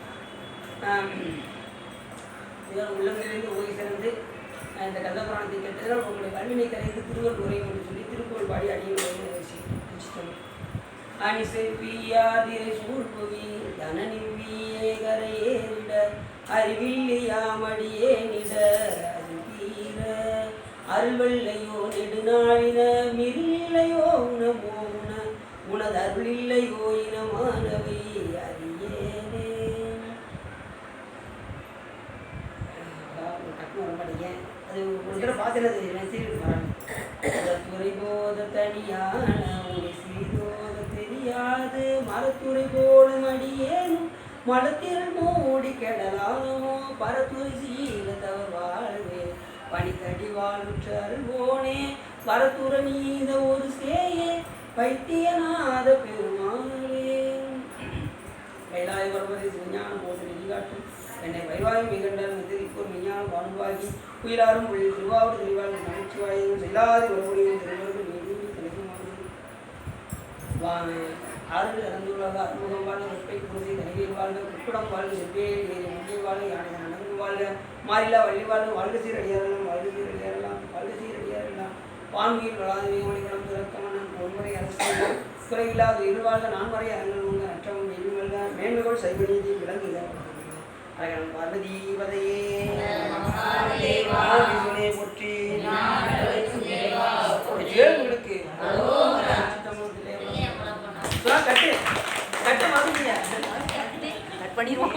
இதெல்லாம் உள்ளம் நிறைந்து வகை சேர்ந்து இந்த கந்தபுராணத்தை கேட்டதால் உங்களுடைய வலிமையை கரைந்து திருவள் உரையும் என்று சொல்லி திருக்குறள் பாடி அடியை அணிசெவ்வியாதிரை சூழ்புவி தனநிவ்வியே கரையேறிட அறிவில்லையாமடியே நிட அறிவீர அருள்வல்லையோ நெடுநாளின மிரில்லையோ உணவோ உனது அருளில்லையோ இனமானவை அறியேனே. டக்குனு வர மாட்டீங்க. அது ஒரு தடவை பார்த்துட்டு தெரியும். சீரியல் வராங்க. துறை போத தனியான உனை சிறிதோத தெரியாது மரத்துறை போடும் அடியேனும் மலத்திரன் மூடி கெடலாமோ பரத்துறை சீல தவர் வாழ்வே பனித்தடி வாழுற்ற அருள்வோனே வரத்துற நீத ஒரு சேயே வைத்தியநாத பெருமாளே. கைலாய பரமதி விஞ்ஞானம் போட்டு நிகாட்டும் என்னை வைவாயும் மிகண்டால் திருப்பூர் விஞ்ஞானம் வாழ்வாகி குயிலாரும் திருவாவூர் தெளிவாக நமச்சிவாயும் செல்லாது வரமுடியும் திருவர்கள் நீதி கிடைக்குமாறு ஆறுகள் இறந்துள்ளாக அறுமுகம் வாழ்க வெப்பை குருதி தனிவில் வாழ்க குக்குடம் வாழ்க செவ்வேல் ஏறி முக்கிய வாழ்க யானை நடந்து வாழ்க மாறிலா வள்ளி வாழ்க வாழ்க சீரடியாரெல்லாம் வாழ்க சீரடியாரெல்லாம் வாழ்க சீரடியாரெல்லாம் பான்மையில் வளாதவே ஒளிவளம் திறக்கமன் ஒருமுறை அரசு குறையில்லாத இருவாழ்க நான்மறை அரங்கள் உங்க அற்றமும் எண்ணுவல்க மேன்மைகள் சைவநீதி விளங்குக. அழகன் பார்வதி பதையே போற்றி உங்களுக்கு கட்டு கட்ட மாதிரி கட் பண்ணிடுவோம்.